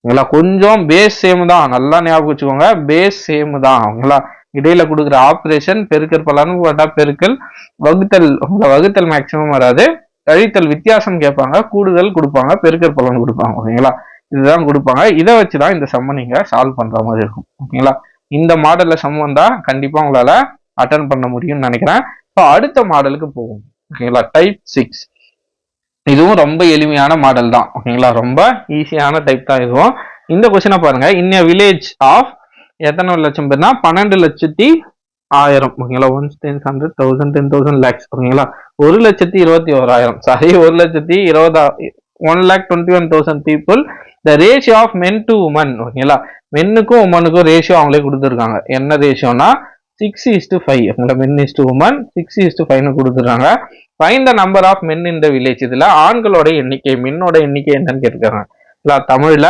ஓகேங்களா. கொஞ்சம் பேஸ் சேம் தான், நல்லா ஞாபகம் வச்சுக்கோங்க. பேஸ் சேம் தான் ஓகேங்களா. இடையில கொடுக்குற ஆப்ரேஷன் பெருக்கல் பலன் போட்டா பெருக்கல், வகுத்தல் வகுத்தல் மேக்சிமம் வராது, கழித்தல் வித்தியாசம் கேட்பாங்க, கூடுதல் கொடுப்பாங்க, பெருக்கல் பலன் கொடுப்பாங்க ஓகேங்களா. இதுதான் கொடுப்பாங்க. இதை வச்சுதான் இந்த சம்ம நீங்க சால்வ் பண்ற மாதிரி இருக்கும் ஓகேங்களா. இந்த மாடல்ல சம் வந்தா கண்டிப்பா உங்களால அட்டன் பண்ண முடியும்னு நினைக்கிறேன். இப்போ அடுத்த மாடலுக்கு போகும் ஓகேங்களா. டைப் 6. இதுவும் ரொம்ப எளிமையான மாடல் தான் ஓகேங்களா. ரொம்ப ஈஸியான டைப் தான் இதுவும். இந்த கொஸ்டினை பாருங்க. இன் வில்லேஜ் ஆஃப் எத்தனை லட்சம் பேர்னா 12,10,000 ஓகேங்களா. 1 10 100 1000 10,000 lakhs ஓகேங்களா. 1,21,000 sorry 1,21,000 people. the ratio of men to women ஓகேங்களா. மென்னுக்கும் உமனுக்கும் ரேஷியோ அவங்களே கொடுத்துருக்காங்க. என்ன ரேஷியோனா 6:5 ஓகேங்களா. men is to women 6:5 கொடுத்துருக்காங்க. Find the number of men in the village. இதுல ஆண்களோட எண்ணிக்கை, மென்னோட எண்ணிக்கை என்னன்னு கேட்டிருக்காங்க. தமிழ்ல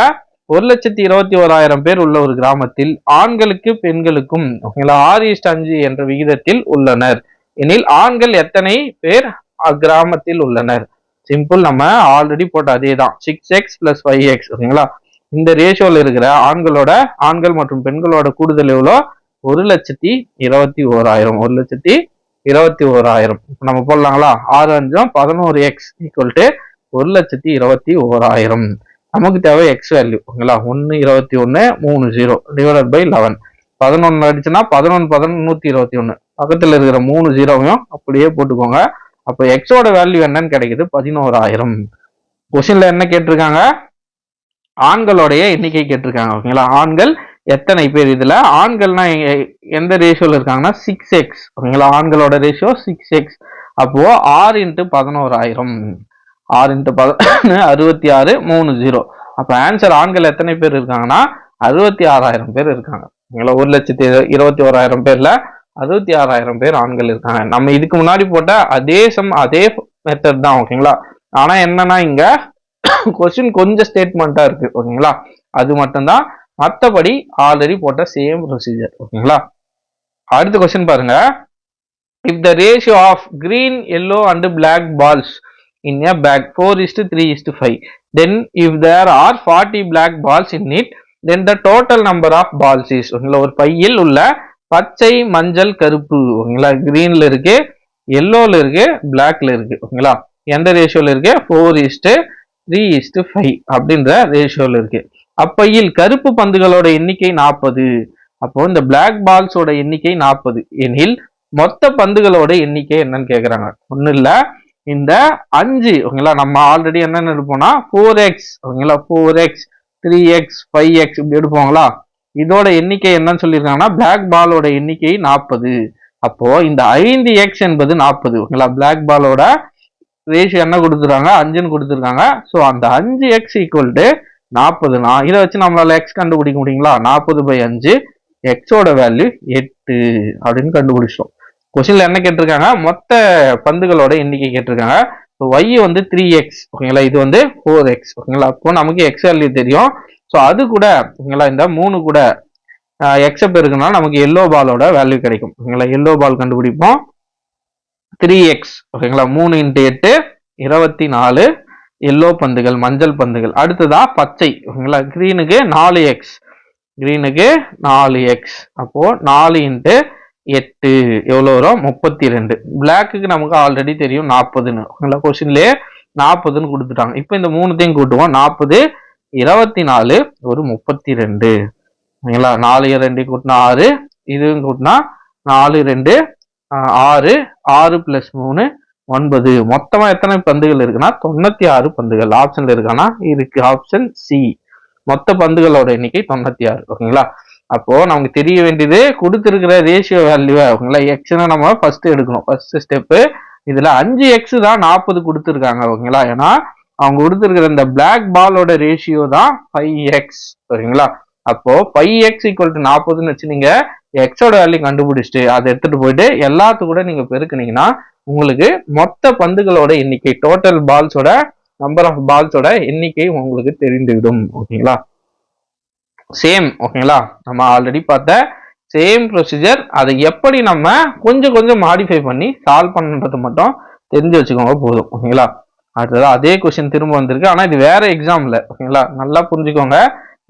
1,21,000 பேர் உள்ள ஒரு கிராமத்தில் ஆண்களுக்கு பெண்களுக்கும் 6:5 என்ற விகிதத்தில் உள்ளனர் எனில் ஆண்கள் எத்தனை பேர் அக்கிராமத்தில் உள்ளனர்? சிம்பிள், நம்ம ஆல்ரெடி போட்ட அதே தான். 6x + 5x ஓகேங்களா. இந்த ரேஷியோல இருக்கிற ஆண்கள் மற்றும் பெண்களோட கூடுதல் எவ்வளோ? 1,21,000. 1,21,000 நம்ம போடலாங்களா? 6 5 11x ஈக்குவல் டு 1,21,000. நமக்கு தேவை எக்ஸ் வேல்யூ ஓகேங்களா. 1,21,30 டிவைடட் பை 11. 11 அடிச்சுன்னா 11 11 121. பக்கத்துல இருக்கிற 3 0வையும் அப்படியே போட்டுக்கோங்க. அப்போ எக்ஸோட வேல்யூ என்னன்னு கிடைக்குது? 11,000. கொஸ்டின்ல என்ன கேட்டிருக்காங்க? ஆண்களுடைய எண்ணிக்கை கேட்டிருக்காங்க ஓகேங்களா. ஆண்கள் எத்தனை பேர்? இதுல ஆண்கள்னா எந்த ரேஷியோல இருக்காங்கன்னா 6x ஓகேங்களா. ஆண்களோட ரேஷியோ 6x. அப்போ 6 × 11,000 6 × 11 66 30. அப்ப ஆன்சர் ஆண்கள் எத்தனை பேர் இருக்காங்கன்னா 66,000 பேர் இருக்காங்க ஓகேங்களா. 1,21,000 பேர்ல 66,000 பேர் ஆண்கள் இருக்காங்க. நம்ம இதுக்கு முன்னாடி போட்ட அதே மெத்தட் தான் ஓகேங்களா. ஆனா என்னன்னா இங்க கொஸ்டின் கொஞ்சம் ஸ்டேட்மெண்டா இருக்கு ஓகேங்களா. அது மட்டும்தான், மற்றபடி ஆல்ரெடி போட்ட சேம் ப்ரொசீஜர் ஓகேங்களா. அடுத்த கொஸ்டின் பாருங்க. If the ratio of green yellow and black balls in a bag 4:3:5, then if there are 40 black balls in it, then the total number of balls is ஓகேங்களா. ஒரு பையில் உள்ள பச்சை மஞ்சள் கருப்பு ஓகேங்களா. கிரீன்ல இருக்கு, எல்லோல இருக்கு, பிளாக்ல இருக்கு ஓகேங்களா. எந்த ரேஷியோல இருக்கு? 4:3:5 அப்படின்ற ரேஷியோல இருக்கு. அப்பையில் கருப்பு பந்துகளோட எண்ணிக்கை 40. அப்போ இந்த பிளாக் பால்ஸோட எண்ணிக்கை 40 எனில் மொத்த பந்துகளோட எண்ணிக்கை என்னன்னு கேக்குறாங்க. ஒண்ணு இல்ல, இந்த 5 ஓகேங்களா. நம்ம ஆல்ரெடி என்னன்னு எடுப்போம்னா 4x ஓகேங்களா. 4x 3x 5x இப்படி எடுப்போங்களா. இதோட எண்ணிக்கை என்னன்னு சொல்லியிருக்காங்கன்னா பிளாக் பாலோட எண்ணிக்கை 40. அப்போ இந்த 5x என்பது 40 ஓகேங்களா. பிளாக் பாலோட ரேஷியோ என்ன கொடுத்துருக்காங்க? 5ன்னு கொடுத்துருக்காங்க. ஸோ அந்த 5x ஈக்குவல் டு 40. இதை வச்சு நம்மளால எக்ஸ் கண்டுபிடிக்க முடியுங்களா? 40/5 எக்ஸோட வேல்யூ 8 அப்படின்னு கண்டுபிடிச்சோம். கொஸ்டின்ல என்ன கேட்டிருக்காங்க? மொத்த பந்துகளோட எண்ணிக்கை கேட்டிருக்காங்க. y வந்து 3x ஓகேங்களா. இது வந்து 4x ஓகேங்களா. அப்போ நமக்கு எக்ஸ் வேல்யூ தெரியும். ஸோ அது கூட ஓகேங்களா, இந்த 3 கூட எக்ஸ பெருக்குனா நமக்கு எல்லோ பாலோட வேல்யூ கிடைக்கும் ஓகேங்களா. எல்லோ பால் கண்டுபிடிப்போம். 3x ஓகேங்களா. 3 × 8 24 எல்லோ பந்துகள், மஞ்சள் பந்துகள். அடுத்ததா பச்சை ஓகேங்களா. கிரீனுக்கு 4x, கிரீனுக்கு 4x. அப்போ 4 × 8 எவ்வளவு வரும்? 32. பிளாக்குக்கு நமக்கு ஆல்ரெடி தெரியும் 40ன்னு ஓகேங்களா. கொஸ்டின்லயே 40ன்னு கொடுத்துட்டாங்க. இப்போ இந்த 3த்தையும் கூட்டுவோம். 40 24 ஒரு 32 ஓகேங்களா. 4 2 கூட்டினா 6, இதுவும் கூட்டினா 4 2 6 6 + 3 9. மொத்தமா எத்தனை பந்துகள் இருக்குன்னா 96 பந்துகள். ஆப்ஷன்ல இருக்கானா இருக்கு. Option C. மொத்த பந்துகளோட எண்ணிக்கை 96. ஓகேங்களா. அப்போ நமக்கு தெரிய வேண்டியது கொடுத்திருக்கிற ரேஷியோ வேல்யூ. ஓகேங்களா. எக்ஸ்னா நம்ம ஃபர்ஸ்ட் எடுக்கணும். First step. இதுல 5x தான் 40 கொடுத்துருக்காங்க. ஓகேங்களா. ஏன்னா அவங்க கொடுத்துருக்கிற இந்த பிளாக் பாலோட ரேஷியோ தான் 5x. ஓகேங்களா. அப்போ 5x = 40ன்னு வச்சு நீங்க எக்ஸோட வேல்யூ கண்டுபிடிச்சிட்டு அதை எடுத்துட்டு போயிட்டு எல்லாத்து கூட நீங்க பெருக்குனீங்கன்னா உங்களுக்கு மொத்த பந்துகளோட எண்ணிக்கை, டோட்டல் பால்ஸோட நம்பர் ஆஃப் பால்ஸோட எண்ணிக்கை உங்களுக்கு தெரிந்துவிடும். ஓகேங்களா. சேம். ஓகேங்களா. நம்ம ஆல்ரெடி பார்த்த சேம் ப்ரொசீஜர். அதை எப்படி நம்ம கொஞ்சம் கொஞ்சம் மாடிஃபை பண்ணி சால்வ் பண்றது மட்டும் தெரிஞ்சு வச்சுக்கோங்க போதும். ஓகேங்களா. அடுத்தது அதே கொஸ்டின் திரும்ப வந்திருக்கு. ஆனா இது வேற எக்ஸாம்ல. ஓகேங்களா. நல்லா புரிஞ்சுக்கோங்க.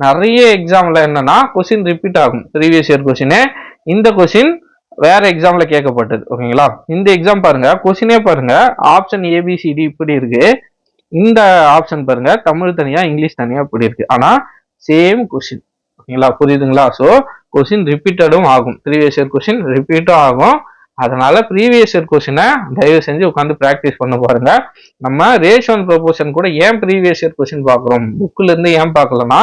நிறைய எக்ஸாம்ல என்னன்னா கொஸ்டின் ரிப்பீட் ஆகும். Previous year question. இந்த கொஸ்டின் வேற எக்ஸாம்ல கேட்கப்பட்டது. ஓகேங்களா. இந்த எக்ஸாம் பாருங்க, கொஸ்டினே பாருங்க, ஆப்ஷன் ஏபிசிடி இப்படி இருக்கு. இந்த ஆப்ஷன் பாருங்க, தமிழ் தனியா இங்கிலீஷ் தனியா இப்படி இருக்கு. ஆனா சேம் கொஸ்டின். ஓகேங்களா. புரியுதுங்களா. ஸோ கொஸ்டின் ரிப்பீட்டடும் ஆகும். ப்ரீவியஸ் இயர் கொஸ்டின் ரிப்பீட்டும் ஆகும். அதனால ப்ரீவியஸ் இயர் கொஸ்டினை தயவு செஞ்சு உட்காந்து பிராக்டிஸ் பண்ண பாருங்க. நம்ம ரேஷியோ அண்ட் ப்ரொபோர்ஷன் கூட ஏன் ப்ரீவியஸ் இயர் கொஸ்டின் பார்க்குறோம், புக்ல இருந்து ஏன் பார்க்கலன்னா,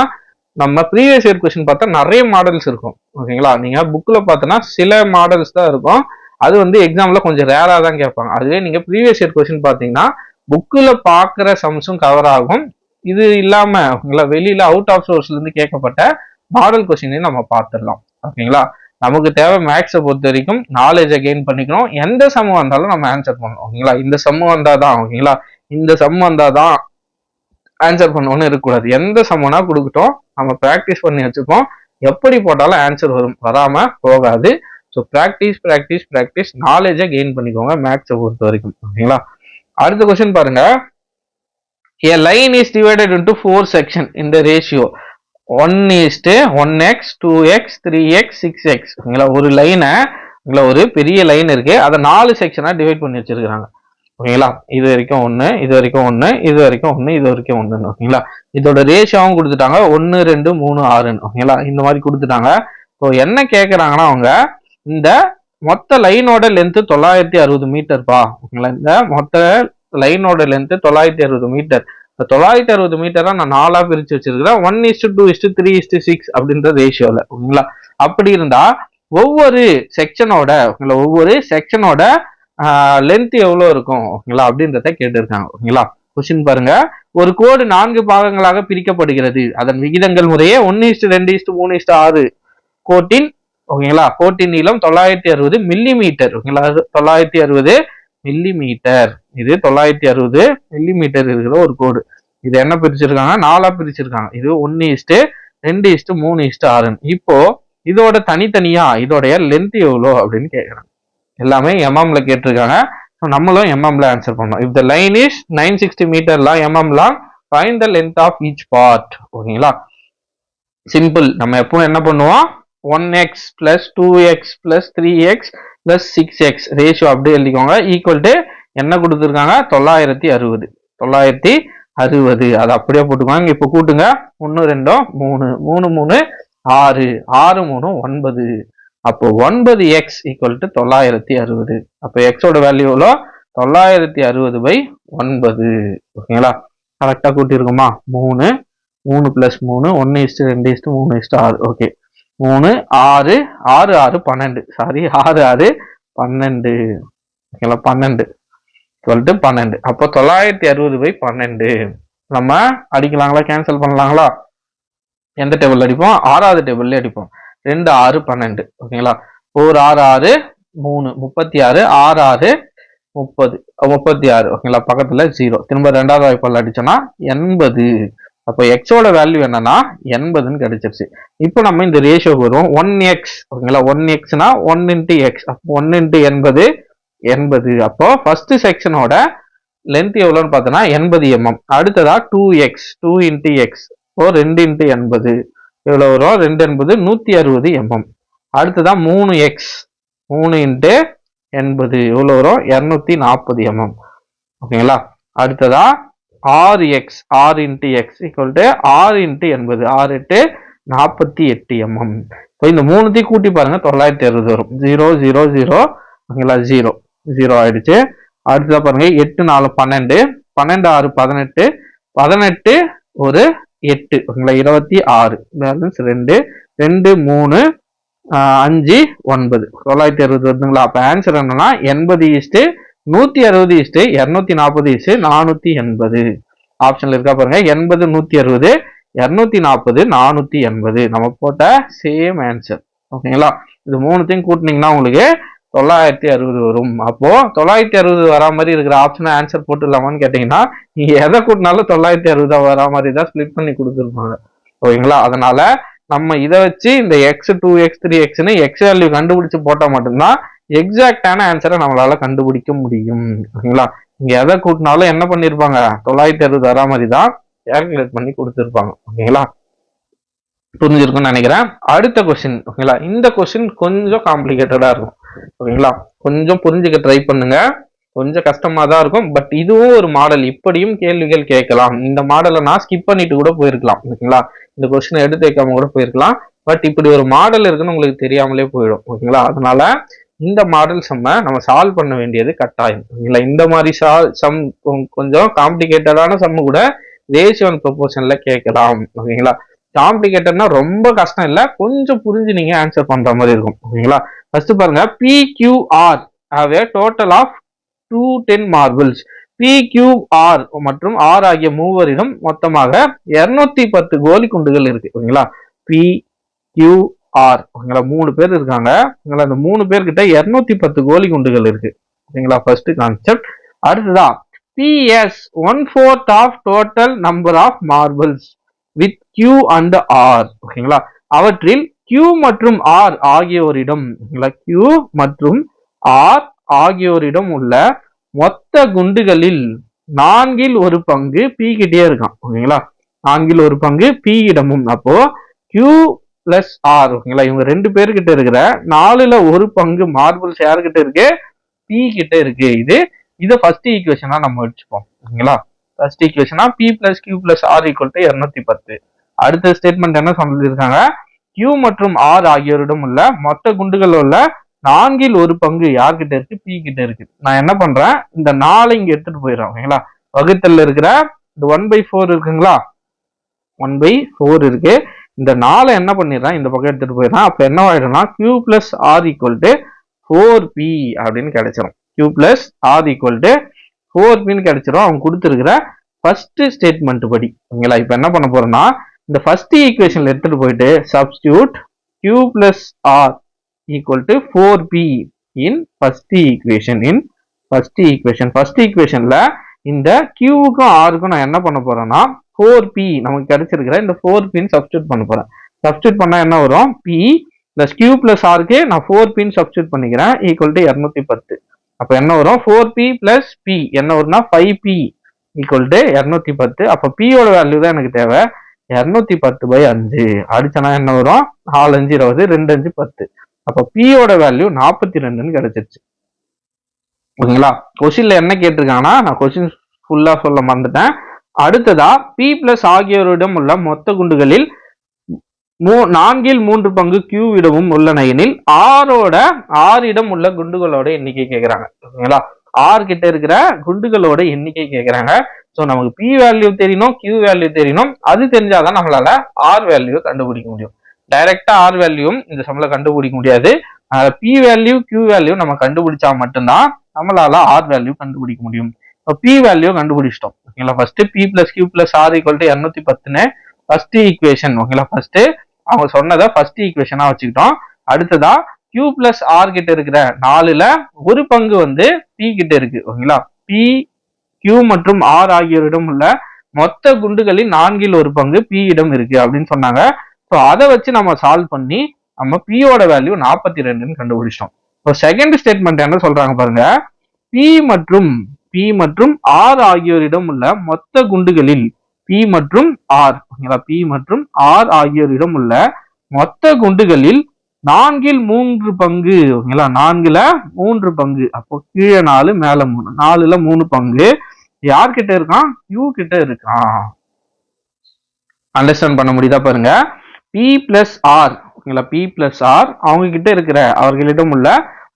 நம்ம ப்ரீவியஸ் இயர் கொஸ்டின் பார்த்தா நிறைய மாடல்ஸ் இருக்கும். ஓகேங்களா. நீங்க புக்ல பார்த்தோன்னா சில மாடல்ஸ் தான் இருக்கும். அது வந்து எக்ஸாம்ல கொஞ்சம் ரேரா தான் கேட்பாங்க. அதுவே நீங்க ப்ரீவியஸ் இயர் கொஸ்டின் பார்த்தீங்கன்னா புக்ல பார்க்குற சம்ஸும் கவர் ஆகும். இது இல்லாம வெளியில அவுட் ஆஃப் சோர்ஸ்ல இருந்து கேட்கப்பட்ட மாடல் கொஸ்டினையும் நம்ம பார்த்துடலாம். ஓகேங்களா. நமக்கு தேவை மேக்ஸை பொறுத்த வரைக்கும் நாலேஜை கெயின் பண்ணிக்கணும். எந்த சம்மு வந்தாலும் நம்ம ஆன்சர் பண்ணணும். ஓகேங்களா. இந்த சம்மு வந்தாதான், ஓகேங்களா, இந்த சம் வந்தாதான் ஆன்சர் பண்ணணும்னு இருக்கக்கூடாது. எந்த சம்மனா கொடுக்கட்டும், நம்ம ப்ராக்டிஸ் பண்ணி வச்சுப்போம். எப்படி போட்டாலும் ஆன்சர் வரும், வராம போகாது. ஸோ ப்ராக்டிஸ் ப்ராக்டிஸ் ப்ராக்டிஸ், நாலேஜை கெயின் பண்ணிக்கோங்க மேக்ஸை பொறுத்த வரைக்கும். ஓகேங்களா. அடுத்த கொஸ்டின் பாருங்க. A line is divided into 4 sections in the ratio 1:1x, 2x, 3x, 6x. ஓகேங்களா. ஒரு லைனை, ஒரு பெரிய லைன் இருக்கு, அதை 4 செக்ஷனா டிவைட் பண்ணி வச்சிருக்காங்க. ஓகேங்களா. இது வரைக்கும் 1, இது வரைக்கும் 1, இது வரைக்கும் 1, இது வரைக்கும் 1. ஓகேங்களா. இதோட ரேஷியோவும் கொடுத்துட்டாங்க, 1, 2, 3, 6. ஓகேங்களா. இந்த மாதிரி கொடுத்துட்டாங்க. ஸோ என்ன கேட்கறாங்கன்னா அவங்க, இந்த மொத்த லைனோட லென்த் 960 மீட்டர்ப்பா. ஓகேங்களா. இந்த மொத்த லைனோட லென்த் 960 மீட்டர். 960 மீட்டரா நான் 4ஆ பிரிச்சு வச்சிருக்கிறேன். 1:2:3:6 அப்படின்ற ரேஷியோல. ஓகேங்களா. அப்படி இருந்தா ஒவ்வொரு செக்ஷனோட லென்த் எவ்வளவு இருக்கும், ஓகேங்களா, அப்படின்றத கேட்டிருக்காங்க. ஓகேங்களா. கொஸ்டின் பாருங்க. ஒரு கோடு 4 பாகங்களாக பிரிக்கப்படுகிறது. அதன் விகிதங்கள் முறையே 1:2:3:6. கோட்டின், ஓகேங்களா, கோட்டின் நீளம் 960 மில்லிமீட்டர். ஓகேங்களா. 960 மில்லிமீட்டர். இது 960 மில்லிமீட்டர் இருக்கிற ஒரு கோடு. இது என்ன பிரிச்சிருக்காங்க, 4ஆ பிரிச்சிருக்காங்க. இது 1:2:3:6. இப்போ இதோட தனித்தனியா இதோடைய லென்த் எவ்வளோ அப்படின்னு கேட்கறாங்க. எல்லாமே எம்எம்ல கேட்டிருக்காங்க. ஸோ நம்மளும் எம்எம்ல ஆன்சர் பண்ணோம். If the line is 960 metre long, mm long, find the length of each part. ஓகேங்களா. சிம்பிள். நம்ம எப்பவும் என்ன பண்ணுவோம், 1x + 2x + 3x + 6x ratio அப்படியே எழுதிக்கோங்க. ஈக்குவல் டு என்ன கொடுத்துருக்காங்க, 960. 960 அதை அப்படியே போட்டுக்கோங்க. இப்போ கூட்டுங்க. 1 2 3, 3 3 6, 6 3 9. அப்போ 9x = 960. அப்போ எக்ஸோட வேல்யூ எவ்வளோ, 960/9. ஓகேங்களா. கரெக்டா கூட்டிருக்குமா. 3 3 + 3 1:2:3:6. ஓகே. 3 6 6 6 12. சாரி, 6 6 12. ஓகேங்களா. 12 = 12. அப்போ 960/12 நம்ம அடிக்கலாங்களா, கேன்சல் பண்ணலாங்களா? எந்த டேபிள் அடிப்போம், 6வது டேபிள்ல அடிப்போம். 2 6 12. ஓகேங்களா. 4 6 6 3 36, 6 6 30, 36. ஓகேங்களா. பக்கத்துல 0. திரும்ப 2வது வாய்ப்பால் அடிச்சோம்னா 80. அப்போ எக்ஸோட வேல்யூ என்னன்னா 80ன்னு கிடைச்சிருச்சு. இப்போ நம்ம இந்த ரேஷியோ வரும் 1x. ஓகேங்களா. 1xனா 1 × x. அப்போ 1 × 80 80. அப்போ ஃபர்ஸ்ட் செக்ஷனோட லென்த் எவ்வளோன்னு பார்த்தோன்னா 80 mm. அடுத்ததா 2x, 2 × x. இப்போ 2 × 80 எவ்வளோ வரும், 2 80 160 mm. அடுத்ததா 3x, 3 × 80 எவ்வளோ வரும், 240 mm. ஓகேங்களா. அடுத்ததா 6x, 6 × x = 6 × 80, 6 8 48 mm. இப்போ இந்த மூணுத்தையும் கூட்டி பாருங்க, 960 வரும். 0 0 0. ஓகேங்களா. 0 0 ஆயிடுச்சு. அடுத்ததா பாருங்க 8 4 12, 12 6 18, 18 ஒரு 8 ஓகேங்களா 26, பேலன்ஸ் 2 2 3 5 9 960 வருதுங்களா. அப்ப ஆன்சர் என்னன்னா 80 160 240 480. ஆப்ஷன்ல இருக்கா பாருங்க 80 160 240 480 நம்ம போட்ட சேம் ஆன்சர் ஓகேங்களா. இது மூணுத்தையும் கூட்டினீங்கன்னா உங்களுக்கு 960 வரும். அப்போ 960 வரா மாதிரி இருக்கிற ஆப்ஷனை ஆன்சர் போட்டுடலாமான்னு கேட்டீங்கன்னா நீங்க எதை கூட்டினாலும் 960 வரா மாதிரி தான் ஸ்பிளிட் பண்ணி கொடுத்துருப்பாங்க ஓகேங்களா. அதனால நம்ம இதை வச்சு இந்த எக்ஸ் 2x 3xன்னு எக்ஸ் வேல்யூ கண்டுபிடிச்சு போட்டா மட்டும்தான் எக்ஸாக்டான ஆன்சரை நம்மளால கண்டுபிடிக்க முடியும் ஓகேங்களா. இங்க எதை கூட்டினாலும் என்ன பண்ணிருப்பாங்க 960 வரா மாதிரி தான் கால்குலேட் பண்ணி கொடுத்துருப்பாங்க ஓகேங்களா. புரிஞ்சிருக்கும்னு நினைக்கிறேன். அடுத்த கொஸ்டின் ஓகேங்களா. இந்த கொஸ்டின் கொஞ்சம் காம்ப்ளிகேட்டடா இருக்கும் ஓகேங்களா. கொஞ்சம் புரிஞ்சுக்க ட்ரை பண்ணுங்க. கொஞ்சம் கஷ்டமா தான் இருக்கும். பட் இதுவும் ஒரு மாடல், இப்படியும் கேள்விகள் கேட்கலாம். இந்த மாடலை நான் ஸ்கிப் பண்ணிட்டு கூட போயிருக்கலாம் ஓகேங்களா. இந்த கொஸ்டினை எடுத்து வைக்காம கூட போயிருக்கலாம். பட் இப்படி ஒரு மாடல் இருக்குன்னு உங்களுக்கு தெரியாமலே போயிடும் ஓகேங்களா. அதனால இந்த மாடல் சம்ம நம்ம சால்வ் பண்ண வேண்டியது கட்டாயம் ஓகேங்களா. இந்த மாதிரி சம் கொஞ்சம் காம்ப்ளிகேட்டடான சம்மு கூட ரேஷியோ அண்ட் ப்ரொபோர்ஷன்ல கேட்கலாம் ஓகேங்களா. காம்ப்ளிகேட்டட்னா ரொம்ப கஷ்டம் இல்லை, கொஞ்சம் புரிஞ்சு நீங்க ஆன்சர் பண்ற மாதிரி இருக்கும் ஓகேங்களா. ஃபர்ஸ்ட் பாருங்க PQR have a total of 210 marbles. PQR மற்றும் R ஆகிய மூவரிடம் மொத்தமாக 210 கோலி குண்டுகள் இருக்கு ஓகேங்களா. PQR ஓகேங்களா 3 பேர் இருக்காங்க ஓகேங்களா. அந்த 3 பேர்கிட்ட 210 கோலி குண்டுகள் இருக்கு ஓகேங்களா. First concept. அடுத்ததான் PS 1/4 of total number of marbles with Q and R ஓகேங்களா. அவற்றில் Q மற்றும் R ஆகியோரிடம் Q மற்றும் R ஆகியோரிடம் உள்ள மொத்த குண்டுகளில் 4/1 பங்கு P கிட்டே இருக்கான் ஓகேங்களா. 4/1 பங்கு P இடமும். அப்போ Q பிளஸ் R ஓகேங்களா. இவங்க 2 பேர்கிட்ட இருக்கிற 4/1 பங்கு மார்பிள்ஸ் யாருக்கிட்ட இருக்கு P கிட்ட இருக்கு. இது ஃபர்ஸ்ட் ஈக்குவேஷனா நம்ம வச்சுப்போம் ஓகேங்களா. ஃபர்ஸ்ட் ஈக்குவேஷனா P plus Q plus R = 210. அடுத்த ஸ்டேட்மெண்ட் என்ன சொல்லியிருக்காங்க, Q மற்றும் R ஆகியோரிடம் உள்ள மொத்த குண்டுகள் உள்ள 4/1 பங்கு யார்கிட்ட இருக்கு P கிட்ட இருக்கு. நான் என்ன பண்றேன், இந்த 4 இங்க எடுத்துட்டு போயிடுறேன் ஓகேங்களா. வகுத்தல்ல இருக்கிற இந்த 1/4 இருக்குங்களா, 1/4 இருக்கு. இந்த 4 என்ன பண்ணிடுறேன் இந்த பக்கம் எடுத்துட்டு போயிடுறேன். அப்ப என்ன ஆயிடும்னா Q பிளஸ் R = 4P அப்படின்னு கிடைச்சிடும். Q பிளஸ் R = 4Pன்னு கிடைச்சிடும் அவங்க கொடுத்துருக்கிற ஃபர்ஸ்ட் ஸ்டேட்மெண்ட் படி ஓகேங்களா. இப்ப என்ன பண்ண போறோம்னா இந்த ஃபர்ஸ்ட் ஈக்குவேஷன்ல எடுத்துட்டு போயிட்டு substitute Q plus R = 4P in first equation. First ஈக்குவேஷன்ல இந்த Qக்கும் Rக்கும் நான் என்ன பண்ண போறேன்னா 4P நமக்கு கிடைச்சிருக்கிற இந்த 4Pன்னு சப்ஸ்டியூட் பண்ண போறேன். சப்ஸ்டியூட் பண்ணா என்ன வரும், P பிளஸ் Q பிளஸ் Rக்கு நான் 4Pன்னு சப்ஸ்டியூட் பண்ணிக்கிறேன் = 210. அப்ப என்ன வரும் 4P பிளஸ் P என்ன வரும்னா 5P = 210. அப்ப P யோட வேல்யூ தான் எனக்கு தேவை 210/5. அடிச்சனா என்ன வரும் 4 5 20 2 5 10. அப்ப P யோட வேல்யூ 42ன்னு கிடைச்சிருச்சு ஓகேங்களா. கொஸ்டின்ல என்ன கேட்டிருக்காங்கன்னா நான் கொஸ்டின் ஃபுல்லா சொல்ல மறந்துட்டேன். அடுத்ததா P பிளஸ் ஆகியோரிடம் உள்ள மொத்த குண்டுகளில் 4/3 பங்கு Q இடமும் உள்ளன எனில் R இடம் உள்ள குண்டுகளோட எண்ணிக்கை கேட்கிறாங்க ஓகேங்களா. R கிட்ட இருக்கிற குண்டுகளோட எண்ணிக்கை கேட்கிறாங்க. ஸோ நமக்கு P வேல்யூ தெரியணும், Q வேல்யூ தெரியணும். அது தெரிஞ்சாதான் நம்மளால R வேல்யூ கண்டுபிடிக்க முடியும். டைரக்டா R வேல்யூவும் இந்த சம்ல கண்டுபிடிக்க முடியாது. P வேல்யூ Q வேல்யூ நம்ம கண்டுபிடிச்சா மட்டும்தான் நம்மளால R வேல்யூ கண்டுபிடிக்க முடியும். P வேல்யூ கண்டுபிடிச்சிட்டோம் ஓகேங்களா. First P plus Q plus R = 210 first equation ஓகேங்களா. ஃபர்ஸ்ட் அவங்க சொன்னதை ஃபர்ஸ்ட் ஈக்குவேஷனா வச்சுக்கிட்டோம். அடுத்ததா Q பிளஸ் R கிட்ட இருக்கிற 4/1 பங்கு வந்து P கிட்ட இருக்கு ஓகேங்களா. P Q மற்றும் R ஆகியோரிடம் உள்ள மொத்த குண்டுகளில் 4/1 பங்கு P இடம் இருக்கு அப்படின்னு சொன்னாங்க. ஸோ அதை வச்சு நம்ம சால்வ் பண்ணி நம்ம P யோட வேல்யூ 42ன்னு கண்டுபிடிச்சிட்டோம். இப்போ செகண்ட் ஸ்டேட்மெண்ட் என்ன சொல்றாங்க பாருங்க, P மற்றும் R ஆகியோரிடம் உள்ள மொத்த குண்டுகளில் P மற்றும் R ஓகேங்களா. P மற்றும் R ஆகியோரிடம் உள்ள மொத்த குண்டுகளில் 4/3 பங்கு ஓகேங்களா. 4/3 பங்கு. அப்போ கீழே 4 மேல 3, 4/3 பங்கு யார்கிட்ட இருக்கான் Q கிட்ட இருக்கான். அண்டர்ஸ்டாண்ட் பண்ண முடியுதா பாருங்க. P பிளஸ் R ஓகேங்களா. P பிளஸ் R அவங்க கிட்ட இருக்கிற அவர்களிடம் உள்ள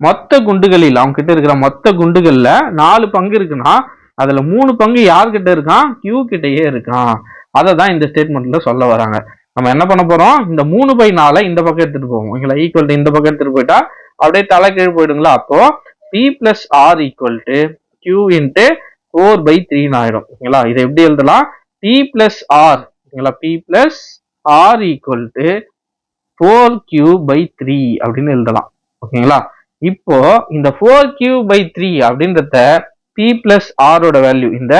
மொத்த குண்டுகளில் அவங்க கிட்ட இருக்கிற மொத்த குண்டுகள்ல 4 பங்கு இருக்குன்னா அதுல 3 பங்கு யார்கிட்ட இருக்கான்? Q கிட்டயே இருக்கான். அதை தான் இந்த ஸ்டேட்மெண்ட்ல சொல்ல வராங்க. நம்ம என்ன பண்ண போறோம்? இந்த 3/4 இந்த பக்கம் எடுத்துட்டு போவோம். ஓகேங்களா? ஈக்குவல் டு இந்த பக்கம் எடுத்துட்டு போயிட்டா அப்படியே தலை கீழ் போயிடுங்களா? அப்போ P plus R equal to Q into 4/3 ஆயிடும். ஓகேங்களா? இதை எப்படி எழுதலாம்? P plus R, ஓகேங்களா? P plus R equal to 4Q/3 அப்படின்னு எழுதலாம். ஓகேங்களா? இப்போ இந்த 4Q/3 அப்படின்றத P plus R ஓட வேல்யூ இந்த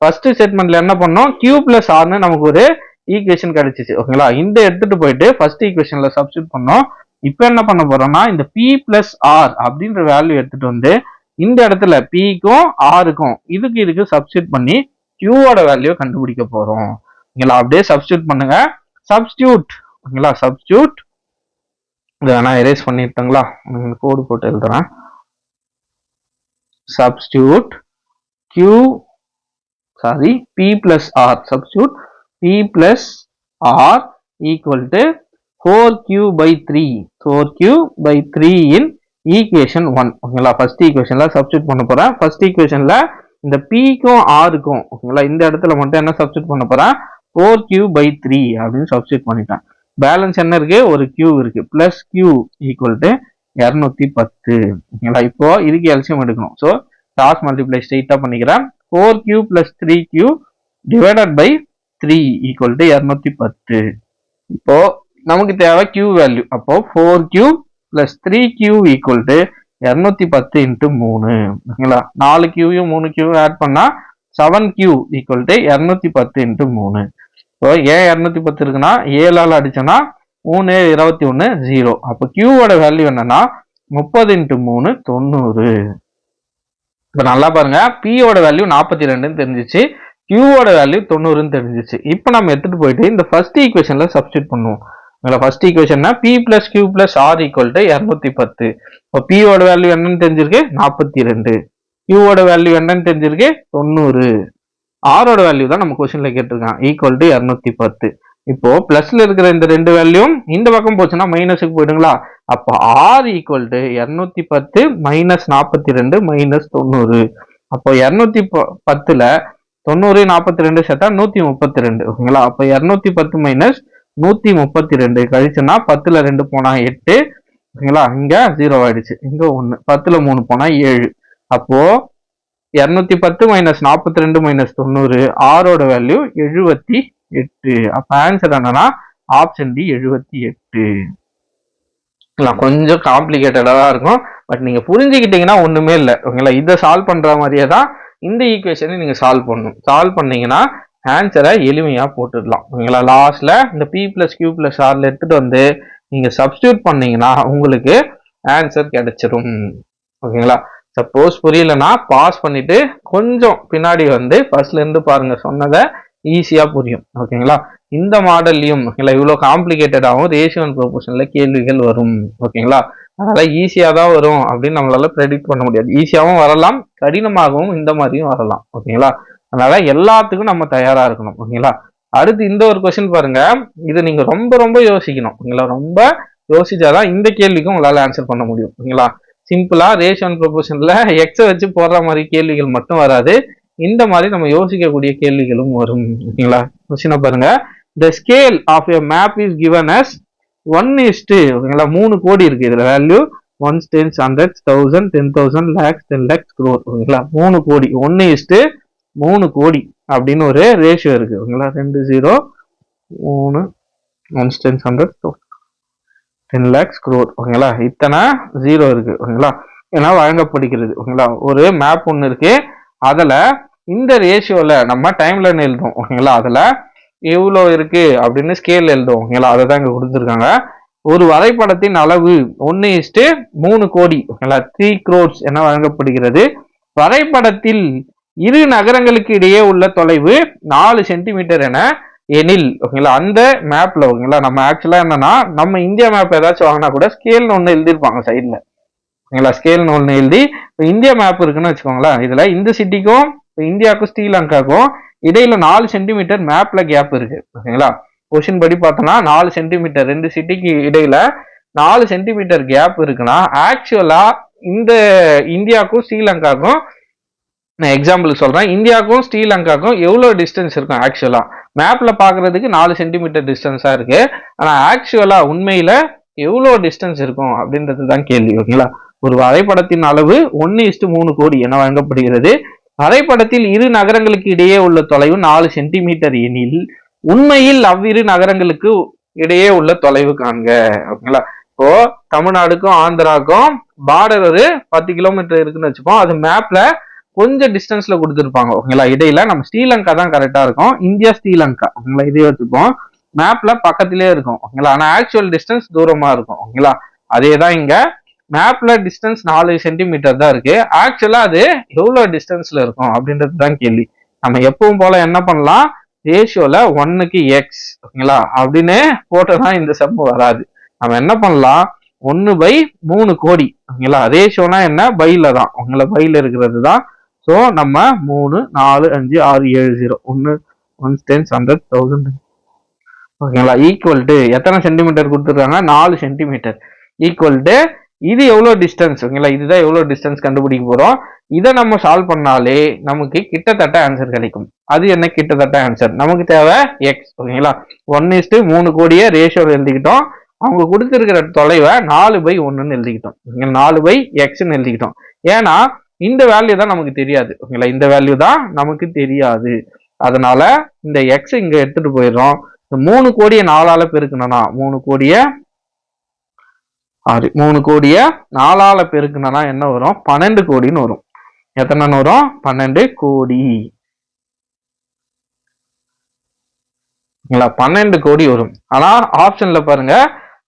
ஃபர்ஸ்ட் ஸ்டேட்மெண்ட்ல என்ன பண்ணோம்? Q plus R ன்னு நமக்கு ஒரு ஈக்குவேஷன் கிடைச்சிச்சு. ஓகேங்களா? இந்த எடுத்துட்டு போயிட்டு ஃபர்ஸ்ட் ஈக்குவேஷன்ல சப்ஸ்டிட் பண்ணோம். இப்போ என்ன பண்ண போறோம்னா இந்த P plus R அப்படின்ற வேல்யூ எடுத்துட்டு வந்து இந்த இடத்துல Pக்கும் Rக்கும் இதுக்கு சப்ஸ்டிட் பண்ணி Q ஓட வேல்யூ கண்டுபிடிக்க போறோம். ஓகேங்களா? அப்படியே சப்ஸ்டிட் பண்ணுங்க. சப்ஸ்டியூட், ஓகேங்களா? சப்ஸ்டியூட் இதை நான் எரேஸ் பண்ணிட்டேங்களா? கோடு போட்டு எழுதுறேன். Substitute P plus R, substitute P plus R equal to 4Q/3 in equation 1. ஓகேங்களா? ஃபர்ஸ்ட் ஈக்குவேஷன்ல சப்ஸ்டிட் பண்ண போறேன். ஃபர்ஸ்ட் ஈக்குவேஷன்ல இந்த Pக்கும் Rக்கும், ஓகேங்களா, இந்த இடத்துல மட்டும் என்ன சப்ஸ்டிட் பண்ண போறேன்? 4Q/3 அப்படின்னு சப்ஸ்டிட் பண்ணிட்டேன். பேலன்ஸ் என்ன இருக்கு? ஒரு Q இருக்கு. Plus Q equal to 210. ஓகேங்களா? இப்போ இதுக்கு எல்சியம் எடுக்கணும். ஸோ கிராஸ் மல்டிப்ளை ஸ்ட்ரெயிட்டா பண்ணிக்கிறேன். 4Q plus 3Q divided by 3 equal to 210. இப்போ நமக்கு தேவை Q வேல்யூ. அப்போ 4Q plus 3Q equal to 210 into 3. ஓகேங்களா? 4Qயும் 3Qயும் ஆட் பண்ணா 7Q equal to 210 into 3. இப்போ ஏன் 210 இருக்குன்னா 7ஆல் அடிச்சோன்னா 3 21 0. அப்போ Q ஓட வேல்யூ என்னன்னா 30 into 3 90. இப்போ நல்லா பாருங்க, P ஓட வேல்யூ 42ன்னு தெரிஞ்சிச்சு, Q ஓட வேல்யூ 90ன்னு தெரிஞ்சிச்சு. இப்போ நம்ம எடுத்துட்டு போயிட்டு இந்த ஃபர்ஸ்ட் ஈக்குவேஷன்ல சப்ஸ்டிட் பண்ணுவோம். ஃபர்ஸ்ட் ஈக்குவேஷன்னா P plus Q plus R equal to 210. இப்போ P ஓட வேல்யூ என்னன்னு தெரிஞ்சிருக்கு? 42. Q ஓட வேல்யூ என்னன்னு தெரிஞ்சிருக்கு? 90. R ஓட வேல்யூ தான் நம்ம கொஸ்டின்ல கேட்டிருக்கான், ஈக்குவல் டு 210. இப்போ பிளஸ்ல இருக்கிற இந்த ரெண்டு வேல்யூ இந்த பக்கம் போச்சுன்னா மைனஸுக்கு போயிடுங்களா? அப்போ R equal to 210 minus 42 minus 90. அப்போ 210ல 90 42 சேர்த்தா 132. ஓகேங்களா? அப்போ 210 மைனஸ் 132 கழிச்சுன்னா 10ல 2 போனா 8. ஓகேங்களா? இங்க 0 ஆயிடுச்சு, இங்க 1. 10ல 3 போனா 7. அப்போ 210 மைனஸ் 42 மைனஸ் 90, ஆரோட வேல்யூ 78. அப்ப ஆன்சர் என்னன்னா ஆப்ஷன் டி 78. கொஞ்சம் காம்ப்ளிகேட்டடா தான் இருக்கும், பட் நீங்க புரிஞ்சுக்கிட்டீங்கன்னா ஒண்ணுமே இல்லை. ஓகேங்களா? இதை சால்வ் பண்ற மாதிரியே தான் இந்த ஈக்குவேஷனை நீங்க சால்வ் பண்ணணும். சால்வ் பண்ணீங்கன்னா ஆன்சரை எளிமையா போட்டுடலாம். ஓகேங்களா? லாஸ்ட்ல இந்த P பிளஸ் Q பிளஸ் ஆர்ல எடுத்துட்டு வந்து நீங்க சப்ஸ்டியூட் பண்ணீங்கன்னா உங்களுக்கு ஆன்சர் கிடைச்சிடும். ஓகேங்களா? சப்போஸ் புரியலன்னா பாஸ் பண்ணிட்டு கொஞ்சம் பின்னாடி வந்து ஃபர்ஸ்ட்ல இருந்து பாருங்க, சொன்னதை ஈஸியா புரியும். ஓகேங்களா? இந்த மாடல்லையும் இவ்வளவு காம்ப்ளிகேட்டடாகவும் ரேஷியோ அண்ட் ப்ரொபோர்ஷன்ல கேள்விகள் வரும். ஓகேங்களா? அதனால ஈஸியா தான் வரும் அப்படின்னு நம்மளால ப்ரெடிக்ட் பண்ண முடியாது. ஈஸியாகவும் வரலாம், கடினமாகவும் இந்த மாதிரியும் வரலாம். ஓகேங்களா? அதனால எல்லாத்துக்கும் நம்ம தயாரா இருக்கணும். ஓகேங்களா? அடுத்து இந்த ஒரு கொஸ்டின் பாருங்க, இது நீங்க ரொம்ப ரொம்ப யோசிக்கணும். ஓகேங்களா? ரொம்ப யோசிச்சாதான் இந்த கேள்விக்கும் உங்களால ஆன்சர் பண்ண முடியும். ஓகேங்களா? சிம்பிளா ரேஷியோ அண்ட் ப்ரொபோர்ஷன்ல எக்ஸை வச்சு போடுற மாதிரி கேள்விகள் மட்டும் வராது, இந்த மாதிரி நம்ம யோசிக்கக்கூடிய கேள்விகளும் வரும். ஓகேங்களா? கொஸ்டினை பாருங்க. The scale of a map is given as 1:, ஓகேங்களா? 3 கோடி இருக்கு. இதுல வேல்யூ 1, 10, 100, 1000, 10,000, lakhs, 10 lakhs, crore. ஓகேங்களா? 3 கோடி, 1:3 கோடி அப்படின்னு ஒரு ரேஷியோ இருக்கு. ஓகேங்களா? 2 0 3 1 10 100 10 lakhs, crore. ஓகேங்களா? இத்தனை 0 இருக்கு. ஓகேங்களா? ஏன்னா வழங்கப்படுகிறது. ஓகேங்களா? ஒரு மேப் ஒன்று இருக்கு, அதுல இந்த ரேஷியோல நம்ம டைம் லைன் எழுதும். ஓகேங்களா? அதுல எவ்வளோ இருக்கு அப்படின்னு ஸ்கேல் எழுதும். ஓகேங்களா? அதை தான் இங்க கொடுத்துருக்காங்க. ஒரு வரைபடத்தின் அளவு 1:3 கோடி, ஓகேங்களா? 3 crores என வழங்கப்படுகிறது. வரைபடத்தில் இரு நகரங்களுக்கு இடையே உள்ள தொலைவு 4 சென்டிமீட்டர் என எனில், ஓகேங்களா, அந்த மேப்ல, ஓகேங்களா, நம்ம ஆக்சுவலா என்னன்னா நம்ம இந்தியா மேப் ஏதாச்சும் வாங்கினா கூட ஸ்கேல்னு ஒண்ணு எழுதிருப்பாங்க சைட்ல. ஓகேங்களா? ஸ்கேல்னு ஒண்ணு எழுதி இந்தியா மேப் இருக்குன்னு வச்சுக்கோங்களேன். இதுல இந்த சிட்டிக்கும் இந்தியாவுக்கும் ஸ்ரீலங்காவுக்கும் இடையில 4 சென்டிமீட்டர் மேப்ல கேப் இருக்கு. ஓகேங்களா? கொஸ்டின் படி பார்த்தோம்னா 4 சென்டிமீட்டர், 2 சிட்டிக்கு இடையில 4 சென்டிமீட்டர் கேப் இருக்குன்னா ஆக்சுவலா இந்த இந்தியாவுக்கும் ஸ்ரீலங்காவுக்கும் நான் எக்ஸாம்பிளுக்கு சொல்றேன், இந்தியாவுக்கும் ஸ்ரீலங்காவுக்கும் எவ்வளவு டிஸ்டன்ஸ் இருக்கும் ஆக்சுவலா? மேப்ல பாக்குறதுக்கு 4 சென்டிமீட்டர் டிஸ்டன்ஸா இருக்கு. ஆனா ஆக்சுவலா உண்மையில எவ்வளவு டிஸ்டன்ஸ் இருக்கும் அப்படின்றது தான் கேள்வி. ஓகேங்களா? ஒரு வரைபடத்தின் அளவு 1:3 கோடி என வழங்கப்படுகிறது. வரைபடத்தில் இரு நகரங்களுக்கு இடையே உள்ள தொலைவு 4 சென்டிமீட்டர் எனில் உண்மையில் அவ்விரு நகரங்களுக்கு இடையே உள்ள தொலைவு காண்க. ஓகேங்களா? இப்போ தமிழ்நாடுக்கும் ஆந்திராவுக்கும் பார்டர் ஒரு 10 கிலோமீட்டர் இருக்குன்னு வச்சுப்போம். அது மேப்ல கொஞ்சம் டிஸ்டன்ஸ்ல கொடுத்துருப்பாங்க. ஓகேங்களா? இடையில நம்ம ஸ்ரீலங்கா தான் கரெக்டா இருக்கும். இந்தியா ஸ்ரீலங்கா. ஓகேங்களா? இதே வச்சுப்போம். மேப்ல பக்கத்திலே இருக்கும். ஓகேங்களா? ஆனா ஆக்சுவல் டிஸ்டன்ஸ் தூரமா இருக்கும். ஓகேங்களா? அதே தான் இங்க மேப்ல டிஸ்டன்ஸ் 4 சென்டிமீட்டர் தான் இருக்கு. ஆக்சுவலா அது எவ்வளவு டிஸ்டன்ஸ்ல இருக்கும் அப்படின்றது தான் கேள்வி. நம்ம எப்பவும் போல என்ன பண்ணலாம், ரேஷியோல 1க்கு x ஓகேங்களா அப்படின்னு போட்டோம்னா இந்த சம் வராது. நம்ம என்ன பண்ணலாம், 1/3 கோடி ஓகேங்களா. ரேஷியோனா என்ன, பைல தான். உங்களை பைல இருக்கிறது தான். ஸோ நம்ம 3 4 5 6 7 0 1 1 10 100 1000 ஓகேங்களா ஈக்குவல் டு எத்தனை சென்டிமீட்டர் கொடுத்துருக்காங்க, 4 சென்டிமீட்டர் ஈக்குவல் டு இது எவ்வளவு டிஸ்டன்ஸ். ஓகேங்களா? இதுதான் எவ்வளவு டிஸ்டன்ஸ் கண்டுபிடிக்க போறோம். இதை நம்ம சால்வ் பண்ணாலே நமக்கு கிட்டத்தட்ட ஆன்சர் கிடைக்கும். அது என்ன கிட்டத்தட்ட ஆன்சர், நமக்கு தேவை எக்ஸ். ஓகேங்களா? 1:3 கோடியை ரேஷியோ எழுதிக்கிட்டோம். அவங்க கொடுத்துருக்கிற தொலைவை 4/1 எழுதிக்கிட்டோம். 4/xன்னு எழுதிக்கிட்டோம். ஏன்னா இந்த வேல்யூ தான் நமக்கு தெரியாது. ஓகேங்களா? இந்த வேல்யூ தான் நமக்கு தெரியாது. அதனால இந்த எக்ஸ் இங்க எடுத்துட்டு போயிடுறோம். 3 கோடியை 4ஆல பெருக்கணும்னா 3 கோடியை 4ஆல பெருக்கணும்னா என்ன வரும், 12 கோடின்னு வரும். எத்தனை வரும், 12 கோடி. 12 கோடி வரும். ஆனா ஆப்ஷன்ல பாருங்க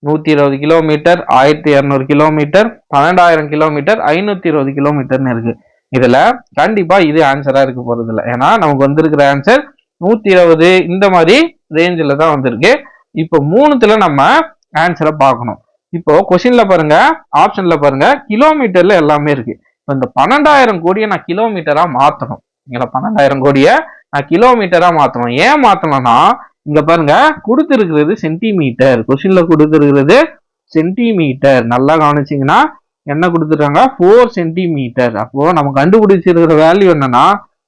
120 கிலோமீட்டர், 1200 கிலோமீட்டர், 12,000 கிலோமீட்டர், 520 கிலோமீட்டர்னு இருக்கு. இதுல கண்டிப்பா இது ஆன்சரா இருக்க போறது இல்லை. ஏன்னா நமக்கு வந்திருக்கிற ஆன்சர் 120 இந்த மாதிரி ரேஞ்சில தான் வந்திருக்கு. இப்போ 3த்துல நம்ம ஆன்சரை பார்க்கணும். இப்போ கொஸ்டின்ல பாருங்க, ஆப்ஷன்ல பாருங்க, கிலோமீட்டர்ல எல்லாமே இருக்கு. இந்த 12,000 கோடியை நான் கிலோமீட்டரா மாத்தணும். 12,000 கோடியை நான் கிலோமீட்டரா மாத்தணும். ஏன் மாத்தணும்னா இங்க பாருங்க கொடுத்திருக்கிறது சென்டிமீட்டர், கொஸ்டின்ல கொடுத்திருக்கிறது சென்டிமீட்டர். நல்லா கவனிச்சீங்கன்னா என்ன கொடுத்துருக்காங்க, 4 சென்டிமீட்டர். அப்போ நம்ம கண்டுபிடிச்சிருக்கிற வேல்யூ என்னன்னா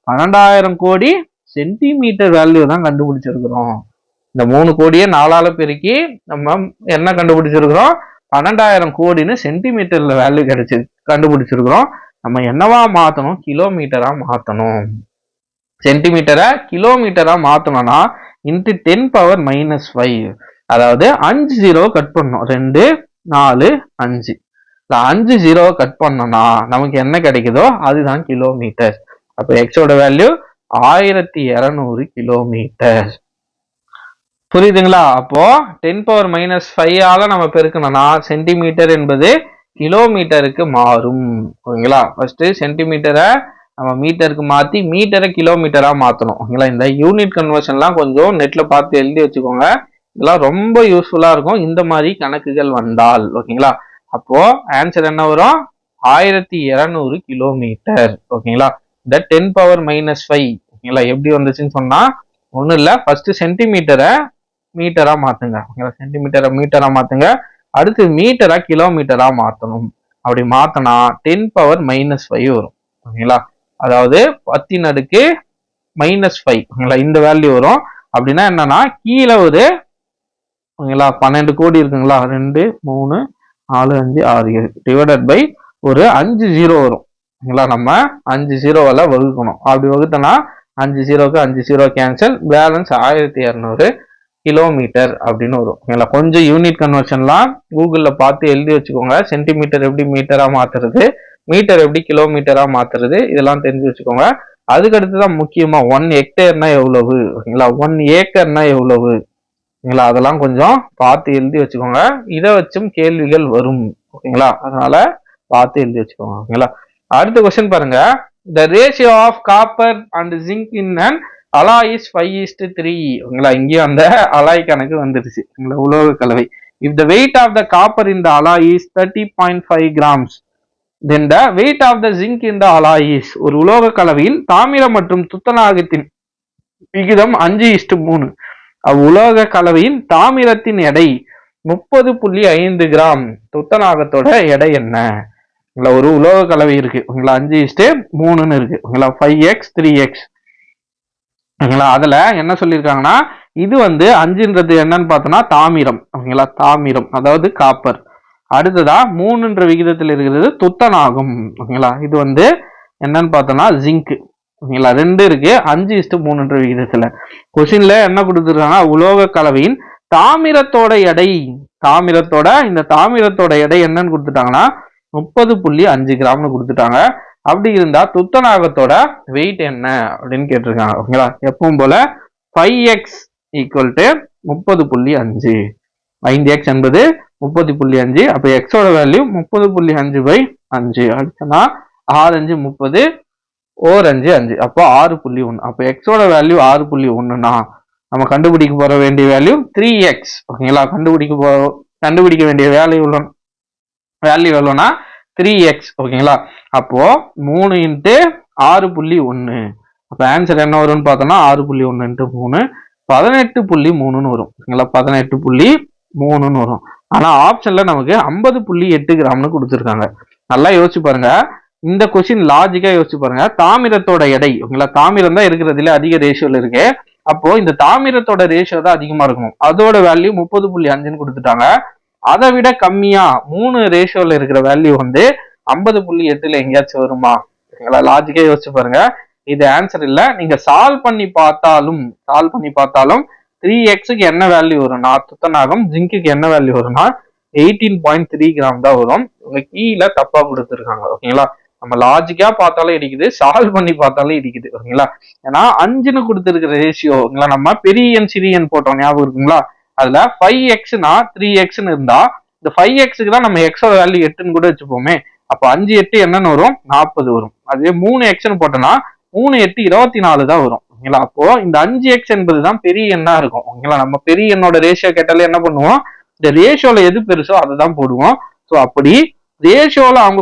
12,000 கோடி சென்டிமீட்டர் வேல்யூ தான் கண்டுபிடிச்சிருக்கிறோம். இந்த 3 கோடியை 4ஆல பெருக்கி நம்ம என்ன கண்டுபிடிச்சிருக்கிறோம், 12,000 கோடின்னு சென்டிமீட்டர்ல வேல்யூ கண்டுபிடிச்சிருக்கிறோம். நம்ம என்னவா மாத்தணும், கிலோமீட்டரா மாத்தணும். சென்டிமீட்டரை கிலோமீட்டரா மாத்தணும்னா இன்ட்டு 10⁻⁻5, அதாவது 5 0 கட் பண்ணணும். 2 4 5 5 0 கட் பண்ணோம்னா நமக்கு என்ன கிடைக்குதோ அதுதான் கிலோமீட்டர். அப்ப எக்ஸோட வேல்யூ 1200 கிலோமீட்டர். புரியுதுங்களா? அப்போ 10⁻⁻5ஆல நம்ம பெருக்கணும்னா சென்டிமீட்டர் என்பது கிலோமீட்டருக்கு மாறும். ஓகேங்களா? ஃபர்ஸ்ட் சென்டிமீட்டரை நம்ம மீட்டருக்கு மாத்தி மீட்டரை கிலோமீட்டரா மாத்தணும். ஓகேங்களா? இந்த யூனிட் கன்வர்ஷன்லாம் கொஞ்சம் நெட்ல பார்த்து எழுதி வச்சுக்கோங்க. இதெல்லாம் ரொம்ப யூஸ்ஃபுல்லா இருக்கும் இந்த மாதிரி கணக்குகள் வந்தால். ஓகேங்களா? அப்போ ஆன்சர் என்ன வரும், 1200 கிலோமீட்டர். ஓகேங்களா? இந்த 10⁻⁻5 ஓகேங்களா எப்படி வந்துச்சுன்னு சொன்னா ஒன்றும் இல்லை, ஃபர்ஸ்ட் சென்டிமீட்டரை மீட்டரா மாத்துங்க. ஓகேங்களா? சென்டிமீட்டரை மீட்டரா மாத்துங்க. அடுத்து மீட்டரா கிலோமீட்டரா மாத்தணும். அப்படி மாத்தினா 10⁻⁻5 வரும். ஓகேங்களா? அதாவது 10⁻⁻5 ஓகேங்களா இந்த வேல்யூ வரும். அப்படின்னா என்னன்னா கீழே ஒரு ஓகேங்களா 12 கோடி இருக்குங்களா, 2 3 4 5 6 7 டிவைடட் பை ஒரு 5 0 வரும். ஓகேங்களா? நம்ம 5 0வால வகுக்கணும். அப்படி வகுத்தோம்னா 5 0க்கு 5 0 கேன்சல், பேலன்ஸ் 1200 கிலோமீட்டர் அப்படின்னு வரும். ஓகேங்களா? கொஞ்சம் யூனிட் கன்வர்ஷன்லாம் கூகுள்ல பார்த்து எழுதி வச்சுக்கோங்க. சென்டிமீட்டர் எப்படி மீட்டரா மாத்துறது, மீட்டர் எப்படி கிலோமீட்டரா மாத்துறது, இதெல்லாம் தெரிஞ்சு வச்சுக்கோங்க. அதுக்கு அடுத்துதான் முக்கியமா 1 ஹெக்டேர்னா எவ்வளவு, ஓகேங்களா 1 ஏக்கர்னா எவ்வளவு, ஓகேங்களா அதெல்லாம் கொஞ்சம் பார்த்து எழுதி வச்சுக்கோங்க. இதை வச்சும் கேள்விகள் வரும். ஓகேங்களா? அதனால பார்த்து எழுதி வச்சுக்கோங்க. ஓகேங்களா? அடுத்த கொஸ்டின் பாருங்க, the ratio of copper and zinc in an alloy is 5:3. ஓகேங்களா? இங்கேயும் அந்த அலாய் கணக்கு வந்துருச்சு. உலோக கலவை. if the weight of the copper in the alloy is 30.5 grams then the weight of the zinc in the alloy is. ஒரு உலோக கலவையில் தாமிரம் மற்றும் துத்தநாகத்தின் விகிதம் 5:3. அவ்வுலோக கலவையின் தாமிரத்தின் எடை 30.5 கிராம், துத்தநாகத்தோட எடை என்ன? ஓகேங்களா. ஒரு உலோக கலவை இருக்கு ஓகேங்களா, 5:3 இருக்கு ஓகேங்களா, 5x 3x ஓகேங்களா. அதுல என்ன சொல்லியிருக்காங்கன்னா இது வந்து 5ன்றது என்னன்னு பார்த்தோம்னா தாமிரம் ஓகேங்களா, தாமிரம் அதாவது காப்பர். அடுத்ததா 3ன்ற விகிதத்தில் இருக்கிறது துத்தநாகம் ஓகேங்களா, இது வந்து என்னன்னு பார்த்தோம்னா ஜிங்க் ஓகேங்களா. 2 இருக்கு 5:3ன்ற விகிதத்துல. கொஸ்டின்ல என்ன கொடுத்துருக்காங்க, உலோக கலவையின் தாமிரத்தோட எடை, இந்த தாமிரத்தோட எடை என்னன்னு கொடுத்துட்டாங்கன்னா 30.5 கிராம்னு கொடுத்துட்டாங்க. அப்படி இருந்தா துத்தநாகத்தோட வெயிட் என்ன அப்படின்னு கேட்டிருக்காங்க ஓகேங்களா. எப்பவும் போல 5x ஈக்குவல் டு 30.5, 5x என்பது 30.5, அப்ப எக்ஸோட வேல்யூ 30.5/5. அடுத்தனா 6×5 30, 4×5 5, அப்போ 6.1. அப்போ எக்ஸோட வேல்யூ 6.1னா நம்ம கண்டுபிடிக்க போற வேண்டிய வேல்யூ 3x ஓகேங்களா. கண்டுபிடிக்க வேண்டிய வேல்யூ எவ்வளோனா 3x ஓகேங்களா. அப்போ 3 × 6.1, அப்போ ஆன்சர் என்ன வரும்னு பார்த்தோம்னா 6.1 × 3 18.3ன்னு வரும் ஓகேங்களா, 18.3ன்னு வரும். ஆனா ஆப்ஷன்ல நமக்கு 50.8 கிராம்னு கொடுத்துருக்காங்க. நல்லா யோசிச்சு பாருங்க, இந்த கொஸ்டின் லாஜிக்கா யோசிச்சு பாருங்க. தாமிரத்தோட எடை ஓகேங்களா, தாமிரம் தான் இருக்கிறதுல அதிக ரேஷியோல இருக்கு. அப்போ இந்த தாமிரத்தோட ரேஷியோ தான் அதிகமா இருக்கும். அதோட வேல்யூ 30.5ன்னு கொடுத்துட்டாங்க. அதை விட கம்மியா 3 ரேஷியோல இருக்கிற வேல்யூ வந்து 50.8ல எங்கேயாச்சும் வருமா ஓகேங்களா. லாஜிக்கா யோசிச்சு பாருங்க. இது ஆன்சர் இல்ல. நீங்க சால்வ் பண்ணி பார்த்தாலும் 3xக்கு என்ன வேல்யூ வரும்னா துத்தநாகம், ஜிங்க்குக்கு என்ன வேல்யூ வரும்னா 18.3 கிராம் தான் வரும். உங்க கீழே தப்பா கொடுத்துருக்காங்க ஓகேங்களா. நம்ம லாஜிக்கா பார்த்தாலும் இடிக்குது, சால்வ் பண்ணி பார்த்தாலும் இடிக்குது ஓகேங்களா. ஏன்னா 5ன்னு கொடுத்துருக்கிற ரேஷியோ ஓகேங்களா, நம்ம பெரிய எண் சிறிய எண் போட்டோம் ஞாபகம் இருக்குங்களா. அதுல 5xனா 3xன்னு இருந்தா இந்த 5xக்கு தான் நம்ம எக்ஸோட வேல்யூ 8ன்னு கூட வச்சுப்போமே. அப்ப 5 8 என்னன்னு வரும் 40 வரும். அதே 3xன்னு போட்டோம்னா 3 8 24 தான் வரும் ஓகேங்களா. அப்போ இந்த 5x என்பது தான் பெரிய எண்ணா இருக்கும் ஓகேங்களா. நம்ம பெரிய எண்ணோட ரேஷியோ கேட்டாலே என்ன பண்ணுவோம், இந்த ரேஷியோல எது பெருசோ அதை தான் போடுவோம். ஸோ அப்படி ரேஷியோல அவங்க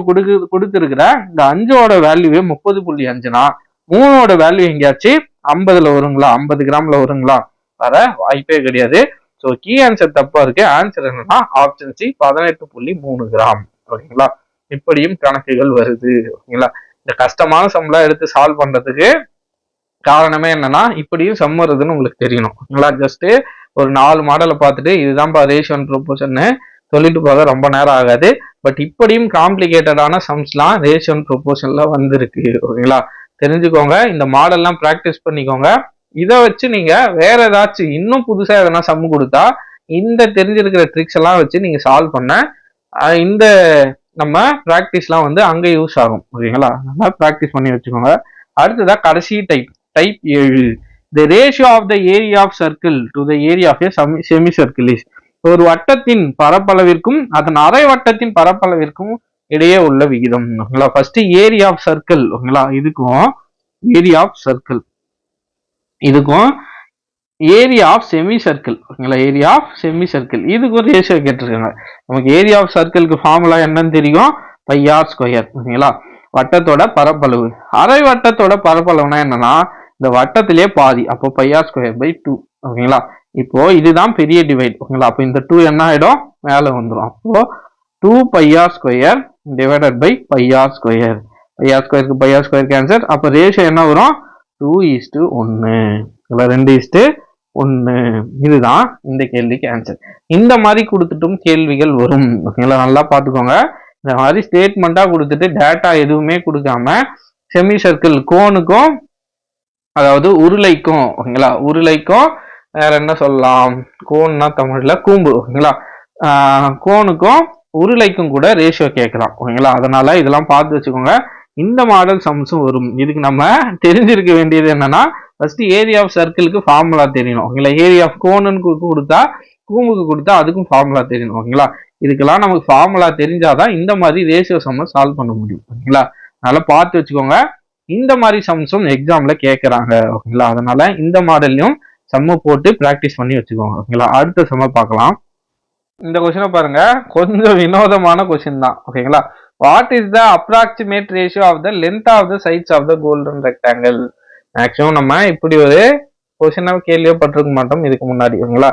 கொடுத்துருக்கிற இந்த 5ஓட வேல்யூவே 30.5னா 3ஓட வேல்யூ எங்கேயாச்சும் 50ல வருங்களா, 50 கிராம்ல வருங்களா, வர வாய்ப்பே கிடையாது. ஸோ கீ ஆன்சர் தப்பா இருக்கு. ஆன்சர் என்னன்னா ஆப்ஷன் சி 18.3 கிராம் ஓகேங்களா. இப்படியும் கணக்குகள் வருது ஓகேங்களா. இந்த கஷ்டமான சம்லாம் எடுத்து சால்வ் பண்றதுக்கு காரணமே என்னன்னா இப்படியும் சம் வருதுன்னு உங்களுக்கு தெரியணும் ஓகேங்களா. ஜஸ்ட் ஒரு 4 மாடலை பார்த்துட்டு இதுதான்ப்பா ரேஷியோ அண்ட் ப்ரொபோர்ஷன் சொல்லிட்டு போக ரொம்ப நேரம் ஆகாது. பட் இப்படியும் காம்ப்ளிகேட்டடான சம்ஸ்லாம் ரேஷியோ அண்ட் ப்ரொபோர்ஷன்ல வந்திருக்கு ஓகேங்களா. தெரிஞ்சுக்கோங்க, இந்த மாடல்லாம் ப்ராக்டிஸ் பண்ணிக்கோங்க. இதை வச்சு நீங்க வேற ஏதாச்சும் இன்னும் புதுசா எதனா சம் கொடுத்தா இந்த தெரிஞ்சிருக்கிற ட்ரிக்ஸ் எல்லாம் வச்சு நீங்க சால்வ் பண்ண இந்த நம்ம ப்ராக்டிஸ்லாம் வந்து அங்கே யூஸ் ஆகும் ஓகேங்களா. நல்லா ப்ராக்டிஸ் பண்ணி வச்சுக்கோங்க. அடுத்ததா கடைசி type 7. The ratio of the area of circle to the area of a semicircle is, ஒரு வட்டத்தின் பரப்பளவிற்கும் அதன் அரை வட்டத்தின் பரப்பளவிற்கும் இடையே உள்ள விகிதம் ஓகேங்களா. ஃபர்ஸ்ட் ஏரியா ஆஃப் சர்க்கிள் ஓகேங்களா, இதுக்கும் ஏரியா ஆஃப் சர்க்கிள் இதுக்கும் ஏரியா ஆஃப் செமி சர்க்கிள் ஓகேங்களா, ஏரியா ஆஃப் செமி சர்க்கிள் இதுக்கும் ரேஷியோ கேட்டிருக்காங்க. நமக்கு ஏரியா ஆஃப் சர்க்கிளுக்கு ஃபார்முலா என்னன்னு தெரியும், πr² ஓகேங்களா. வட்டத்தோட பரப்பளவு, அரை வட்டத்தோட பரப்பளவுனா என்னன்னா இந்த வட்டத்திலே பாதி, அப்போ πr²/2 ஓகேங்களா. இப்போ இதுதான் பெரிய டிவைட் ஓகேங்களா. அப்போ இந்த 2 என்ன ஆயிடும் மேல வந்துடும். அப்போ 2πr² டிவைடட் பை πr², πr²க்கு πr² கேன்சல். அப்போ ரேஷியோ என்ன வரும் 2:1 2:1. இதுதான் இந்த கேள்விக்கு ஆன்சர். இந்த மாதிரி கொடுத்துட்டும் கேள்விகள் வரும் ஓகேங்களா. நல்லா பார்த்துக்கோங்க. இந்த மாதிரி ஸ்டேட்மெண்டா கொடுத்துட்டு டேட்டா எதுவுமே கொடுக்காம செமி சர்க்கிள் கோனுக்கும் அதாவது உருளைக்கும் ஓகேங்களா, உருளைக்கும் வேற என்ன சொல்லலாம், கோன்னா தமிழ்ல கூம்பு ஓகேங்களா, கோனுக்கும் உருளைக்கும் கூட ரேஷியோ கேட்கலாம் ஓகேங்களா. அதனால இதெல்லாம் பார்த்து வச்சுக்கோங்க. இந்த மாடல் சம்ஸும் வரும். இதுக்கு நம்ம தெரிஞ்சிருக்க வேண்டியது என்னன்னா ஃபர்ஸ்ட் ஏரியா ஆஃப் சர்க்கிளுக்கு ஃபார்முலா தெரியணும் ஓகேங்களா. ஏரியா ஆஃப் கோனுக்கு கொடுத்தா கூம்புக்கு கொடுத்தா அதுக்கும் ஃபார்முலா தெரியணும் ஓகேங்களா. இதுக்கெல்லாம் நமக்கு ஃபார்முலா தெரிஞ்சாதான் இந்த மாதிரி ரேஷியோ சம்மை சால்வ் பண்ண முடியும் ஓகேங்களா. அதனால பார்த்து வச்சுக்கோங்க. இந்த மாதிரி சம்ஸும் எக்ஸாம்ல கேட்கறாங்க ஓகேங்களா. அதனால இந்த மாடல்லையும் சம்ம போட்டு பிராக்டிஸ் பண்ணி வச்சுக்கோங்க ஓகேங்களா. அடுத்த சம்ம பார்க்கலாம். இந்த கொஸ்டினை பாருங்க, கொஞ்சம் வினோதமான கொஸ்டின் தான் ஓகேங்களா. What is the approximate ratio of the length of the sides of the golden rectangle. Maximum நம்ம இப்படி ஒரு கொஸ்டினா கேள்விப்பட்டிருக்க மாட்டோம் இதுக்கு முன்னாடி ஓகேங்களா.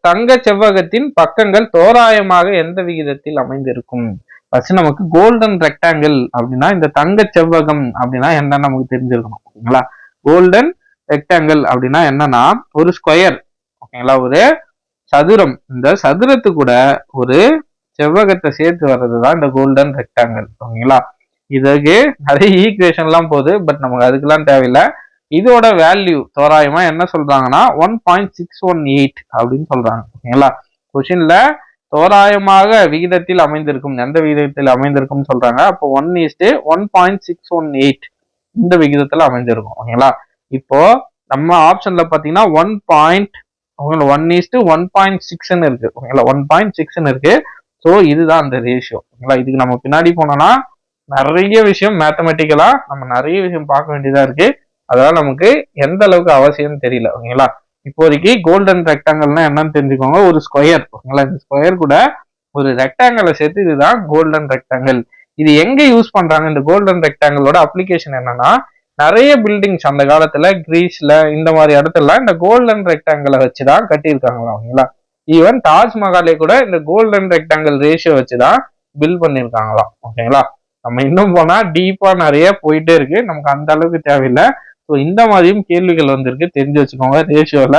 தங்க செவ்வகத்தின் பக்கங்கள் தோராயமாக எந்த விகிதத்தில் அமைந்திருக்கும். ஃபர்ஸ்ட் நமக்கு கோல்டன் ரெக்டாங்கிள் அப்படின்னா இந்த தங்க செவ்வகம் அப்படின்னா என்னன்னு நமக்கு தெரிஞ்சிருக்கணும். ஓகேங்களா, கோல்டன் ரெக்டாங்கிள் அப்படின்னா என்னன்னா ஒரு ஸ்கொயர். ஓகேங்களா, ஒரு சதுரம். இந்த சதுரத்து கூட ஒரு செவ்வகத்தை சேர்த்து வர்றதுதான் இந்த கோல்டன் ரெக்டாங்கிள். ஓகேங்களா, இதுக்கு நிறைய ஈக்குவேஷன் எல்லாம் போகுது, பட் நமக்கு அதுக்கெல்லாம் தேவையில்லை. இதோட வேல்யூ தோராயமா என்ன சொல்றாங்கன்னா 1.618 அப்படின்னு சொல்றாங்க. ஓகேங்களா, கொஸ்டின்ல தோராயமாக விகிதத்தில் அமைந்திருக்கும், எந்த விகிதத்தில் அமைந்திருக்கும் சொல்றாங்க. அப்போ 1:1.618 இந்த விகிதத்துல அமைந்திருக்கும். ஓகேங்களா, இப்போ நம்ம ஆப்ஷன்ல பாத்தீங்கன்னா 1:1.6 இருக்கு. ஓகேங்களா, 1.6 இருக்கு. ஸோ இதுதான் அந்த ரேஷியோ. ஓகேங்களா, இதுக்கு நம்ம பின்னாடி போனோம்னா நிறைய விஷயம் மேத்தமெட்டிக்கலா நம்ம நிறைய விஷயம் பார்க்க வேண்டியதா இருக்கு. அதனால நமக்கு எந்த அளவுக்கு அவசியம் தெரியல. ஓகேங்களா, இப்போதைக்கு கோல்டன் ரெக்டாங்கிள்னா என்னன்னு தெரிஞ்சுக்கோங்க. ஒரு ஸ்கொயர். ஓகேங்களா, இந்த ஸ்கொயர் கூட ஒரு ரெக்டாங்கிளை சேர்த்து இதுதான் கோல்டன் ரெக்டாங்கிள். இது எங்க யூஸ் பண்றாங்க? இந்த கோல்டன் ரெக்டாங்கிளோட அப்ளிகேஷன் என்னன்னா நிறைய பில்டிங்ஸ் அந்த காலத்துல கிரீஸ்ல இந்த மாதிரி இடத்துல இந்த கோல்டன் ரெக்டாங்கிளை வச்சுதான் கட்டியிருக்காங்களா. ஓகேங்களா, ஈவன் தாஜ்மஹாலே கூட இந்த கோல்டன் ரெக்டாங்கிள் ரேஷியோ வச்சுதான் பில்ட் பண்ணிருக்காங்களாம். ஓகேங்களா, நம்ம இன்னும் போனா டீப்பா நிறைய போயிட்டே இருக்கு, நமக்கு அந்த அளவுக்கு தேவையில்லை. ஸோ இந்த மாதிரியும் கேள்விகள் வந்திருக்கு, தெரிஞ்சு வச்சுக்கோங்க. ரேஷியோல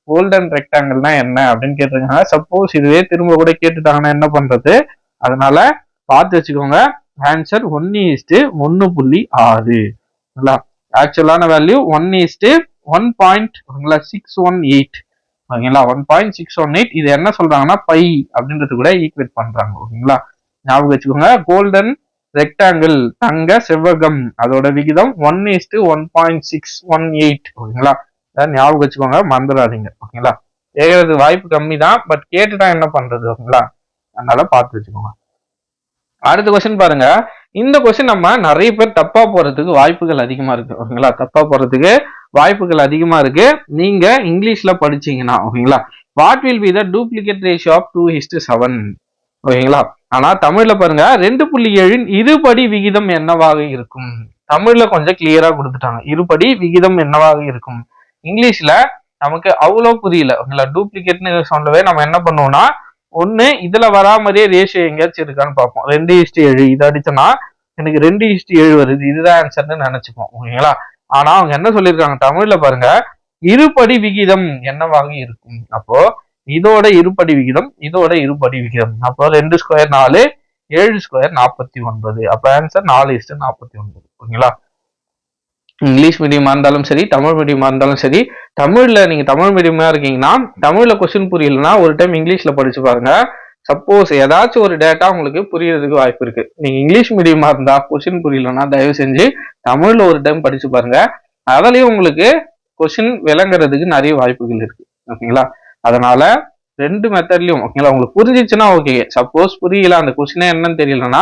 கோல்டன் ரெக்டாங்கிள்னா என்ன அப்படின்னு கேட்டிருக்காங்க. சப்போஸ் இதுவே திரும்ப கூட கேட்டுட்டாங்கன்னா என்ன பண்றது? அதனால பார்த்து வச்சுக்கோங்க. ஆன்சர் 1:1.6. ஆக்சுவலான வேல்யூ 1:1.618. ஓகேங்களா, 1.618. இது என்ன சொல்றாங்கன்னா பை அப்படின்றது கூட ஈக்குவேட் பண்றாங்க. ஓகேங்களா, ஞாபகம் வச்சுக்கோங்க. கோல்டன் ரெக்டாங்கிள் தங்க செவ்வகம் அதோட விகிதம் 1:1.618. ஓகேங்களா, ஞாபகம் வச்சுக்கோங்க, மறந்துடாதீங்க. ஓகேங்களா, கேட்கறது வாய்ப்பு கம்மி தான், பட் கேட்டுட்டா என்ன பண்றது? ஓகேங்களா, அதனால பார்த்து வச்சுக்கோங்க. அடுத்த கொஸ்டின் பாருங்க. இந்த கொஸ்டின் நம்ம நிறைய பேர் தப்பா போறதுக்கு வாய்ப்புகள் அதிகமா இருக்கு. ஓகேங்களா, தப்பா போறதுக்கு வாய்ப்புகள் அதிகமா இருக்கு. நீங்க இங்கிலீஷ்ல படிச்சீங்கன்னா ஓகேங்களா, what will be the duplicate ratio of 2:7? ஓகேங்களா, ஆனா தமிழ்ல பாருங்க 2.7 இருபடி விகிதம் என்னவாக இருக்கும். தமிழ்ல கொஞ்சம் கிளியரா கொடுத்துட்டாங்க, இருபடி விகிதம் என்னவாக இருக்கும். இங்கிலீஷ்ல நமக்கு அவ்வளோ புரியல. ஓகேங்களா, டூப்ளிகேட்னு சொல்லவே நம்ம என்ன பண்ணுவோம்னா ஒண்ணு இதுல வரா மாதிரியே ரேஷியோ எங்கேயாச்சும் இருக்கான்னு பார்ப்போம். 2:7 இது அடிச்சோன்னா எனக்கு 2:7 வருது, இதுதான் ஆன்சர்னு நினைச்சுப்போம். ஓகேங்களா, ஆனா அவங்க என்ன சொல்லியிருக்காங்க தமிழ்ல பாருங்க, இருபடி விகிதம் என்னவாக இருக்கும். அப்போ இதோட இருபடி விகிதம், இதோட இருபடி விகிதம். அப்போ 2 ஸ்கொயர் 4, 7 ஸ்கொயர் 49. அப்ப ஆன்சர் 4:49. ஓகேங்களா, இங்கிலீஷ் மீடியமா இருந்தாலும் சரி, தமிழ் மீடியமா இருந்தாலும் சரி. தமிழ்ல நீங்க தமிழ் மீடியமா இருக்கீங்கன்னா தமிழ்ல கொஸ்டின் புரியலன்னா ஒரு டைம் இங்கிலீஷ்ல படிச்சு பாருங்க. சப்போஸ் ஏதாச்சும் ஒரு டேட்டா உங்களுக்கு புரியறதுக்கு வாய்ப்பு இருக்கு. நீங்க இங்கிலீஷ் மீடியமா இருந்தா கொஸ்டின் புரியலன்னா தயவு செஞ்சு தமிழ்ல ஒரு டைம் படிச்சு பாருங்க. அதுலயும் உங்களுக்கு கொஸ்டின் விளங்குறதுக்கு நிறைய வாய்ப்புகள் இருக்கு. ஓகேங்களா, அதனால ரெண்டு மெத்தட்லயும் ஓகேங்களா, உங்களுக்கு புரிஞ்சிச்சுன்னா ஓகே. சப்போஸ் புரியல, அந்த கொஸ்டினே என்னன்னு தெரியலன்னா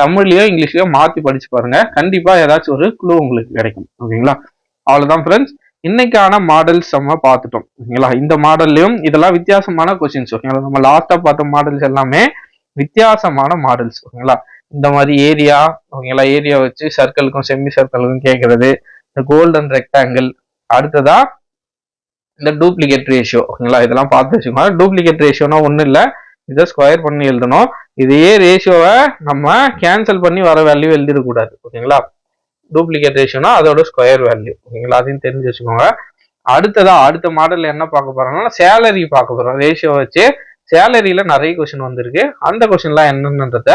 தமிழ்லயோ இங்கிலீஷ்லயோ மாத்தி படிச்சு பாருங்க. கண்டிப்பா ஏதாச்சும் ஒரு க்ளூ உங்களுக்கு கிடைக்கும். ஓகேங்களா, அவ்வளவுதான் ஃப்ரெண்ட்ஸ், இன்னைக்கான மாடல்ஸ் நம்ம பார்த்துட்டோம். ஓகேங்களா, இந்த மாடல்லையும் இதெல்லாம் வித்தியாசமான கொஸ்டின்ஸ். ஓகேங்களா, நம்ம லாஸ்டா பார்த்த மாடல்ஸ் எல்லாமே வித்தியாசமான மாடல்ஸ். ஓகேங்களா, இந்த மாதிரி ஏரியா, ஓகேங்களா, ஏரியா வச்சு சர்க்கிளுக்கும் செமி சர்க்கிளுக்கும் கேட்கறது, இந்த கோல்டன் ரெக்டாங்கிள், அடுத்ததா இந்த டூப்ளிகேட் ரேஷியோ. ஓகேங்களா, இதெல்லாம் பார்த்து வச்சுக்கோங்க. டூப்ளிகேட் ரேஷியோனா ஒன்றும் இல்லை, இதை ஸ்கொயர் பண்ணி எழுதணும். இதே ரேஷியோவை நம்ம கேன்சல் பண்ணி வர வேல்யூ எழுதிடக்கூடாது. ஓகேங்களா, டூப்ளிகேட் ரேஷியோனா அதோட ஸ்கொயர் வேல்யூ. ஓகேங்களா, அதையும் தெரிஞ்சு வச்சுக்கோங்க. அடுத்ததா அடுத்த மாடல் என்ன பார்க்க போறோம்னா சேலரி பார்க்க போறோம். ரேஷியோ வச்சு சேலரியில நிறைய கொஸ்டின் வந்திருக்கு. அந்த கொஸ்டின்லாம் என்னன்றத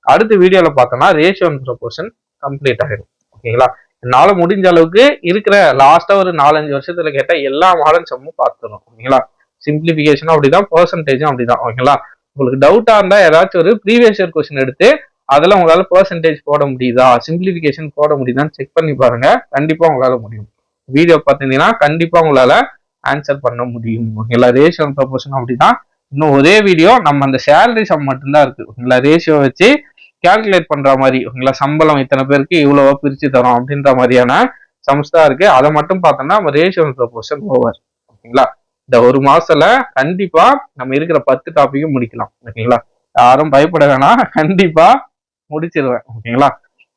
அடுத்த வீடியோல பார்த்தோம்னா ரேஷியோ அண்ட் ப்ரொபோர்ஷன் கம்ப்ளீட் ஆகிடும். ஓகேங்களா, என்னால முடிஞ்ச அளவுக்கு இருக்கிற லாஸ்டா ஒரு 4-5 வருஷத்துல கேட்ட எல்லா மாடல் சம்மும் பார்த்துடும். ஓகேங்களா, சிம்பிளிபிகேஷனும் அப்படிதான், பெர்சன்டேஜும் அப்படிதான். ஓகேங்களா, உங்களுக்கு டவுட்டா இருந்தா ஏதாச்சும் ஒரு ப்ரீவியஸ் இயர் கொஸ்டின் எடுத்து அதில் உங்களால பெர்சன்டேஜ் போட முடியுதா, சிம்பிளிபிகேஷன் போட முடியுதான்னு செக் பண்ணி பாருங்க. கண்டிப்பா உங்களால முடியும். வீடியோ பார்த்தீங்கன்னா கண்டிப்பா உங்களால ஆன்சர் பண்ண முடியும். ஓகேங்களா, ரேஷியோ அண்ட் ப்ரொபோர்ஷன் அப்படிதான். இன்னும் ஒரே வீடியோ நம்ம அந்த சேலரி சம் மட்டும்தான் இருக்கு. ஓகேங்களா, ரேஷியோ வச்சு கால்குலேட் பண்ற மாதிரி. ஓகேங்களா, சம்பளம் இத்தனை பேருக்கு இவ்வளவோ பிரிச்சு தரோம் அப்படின்ற மாதிரியான சம்ஸ் தான் இருக்கு. அதை மட்டும் பார்த்தோம்னா நம்ம ரேஷியோ அண்ட் ப்ரொபோர்ஷன் ஓவர். ஓகேங்களா, இந்த ஒரு மாசத்துல கண்டிப்பா நம்ம இருக்கிற 10 டாபிக்கும் முடிக்கலாம். ஓகேங்களா, யாரும் பயப்பட வேணாம், கண்டிப்பா முடிச்சிருவேன். ஓகேங்களா,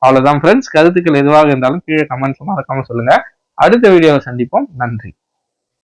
அவ்வளவுதான் ஃப்ரெண்ட்ஸ். கருத்துக்கள் எதுவாக இருந்தாலும் கீழே கமெண்ட்ஸ் மறக்காம சொல்லுங்க. அடுத்த வீடியோவை சந்திப்போம். நன்றி.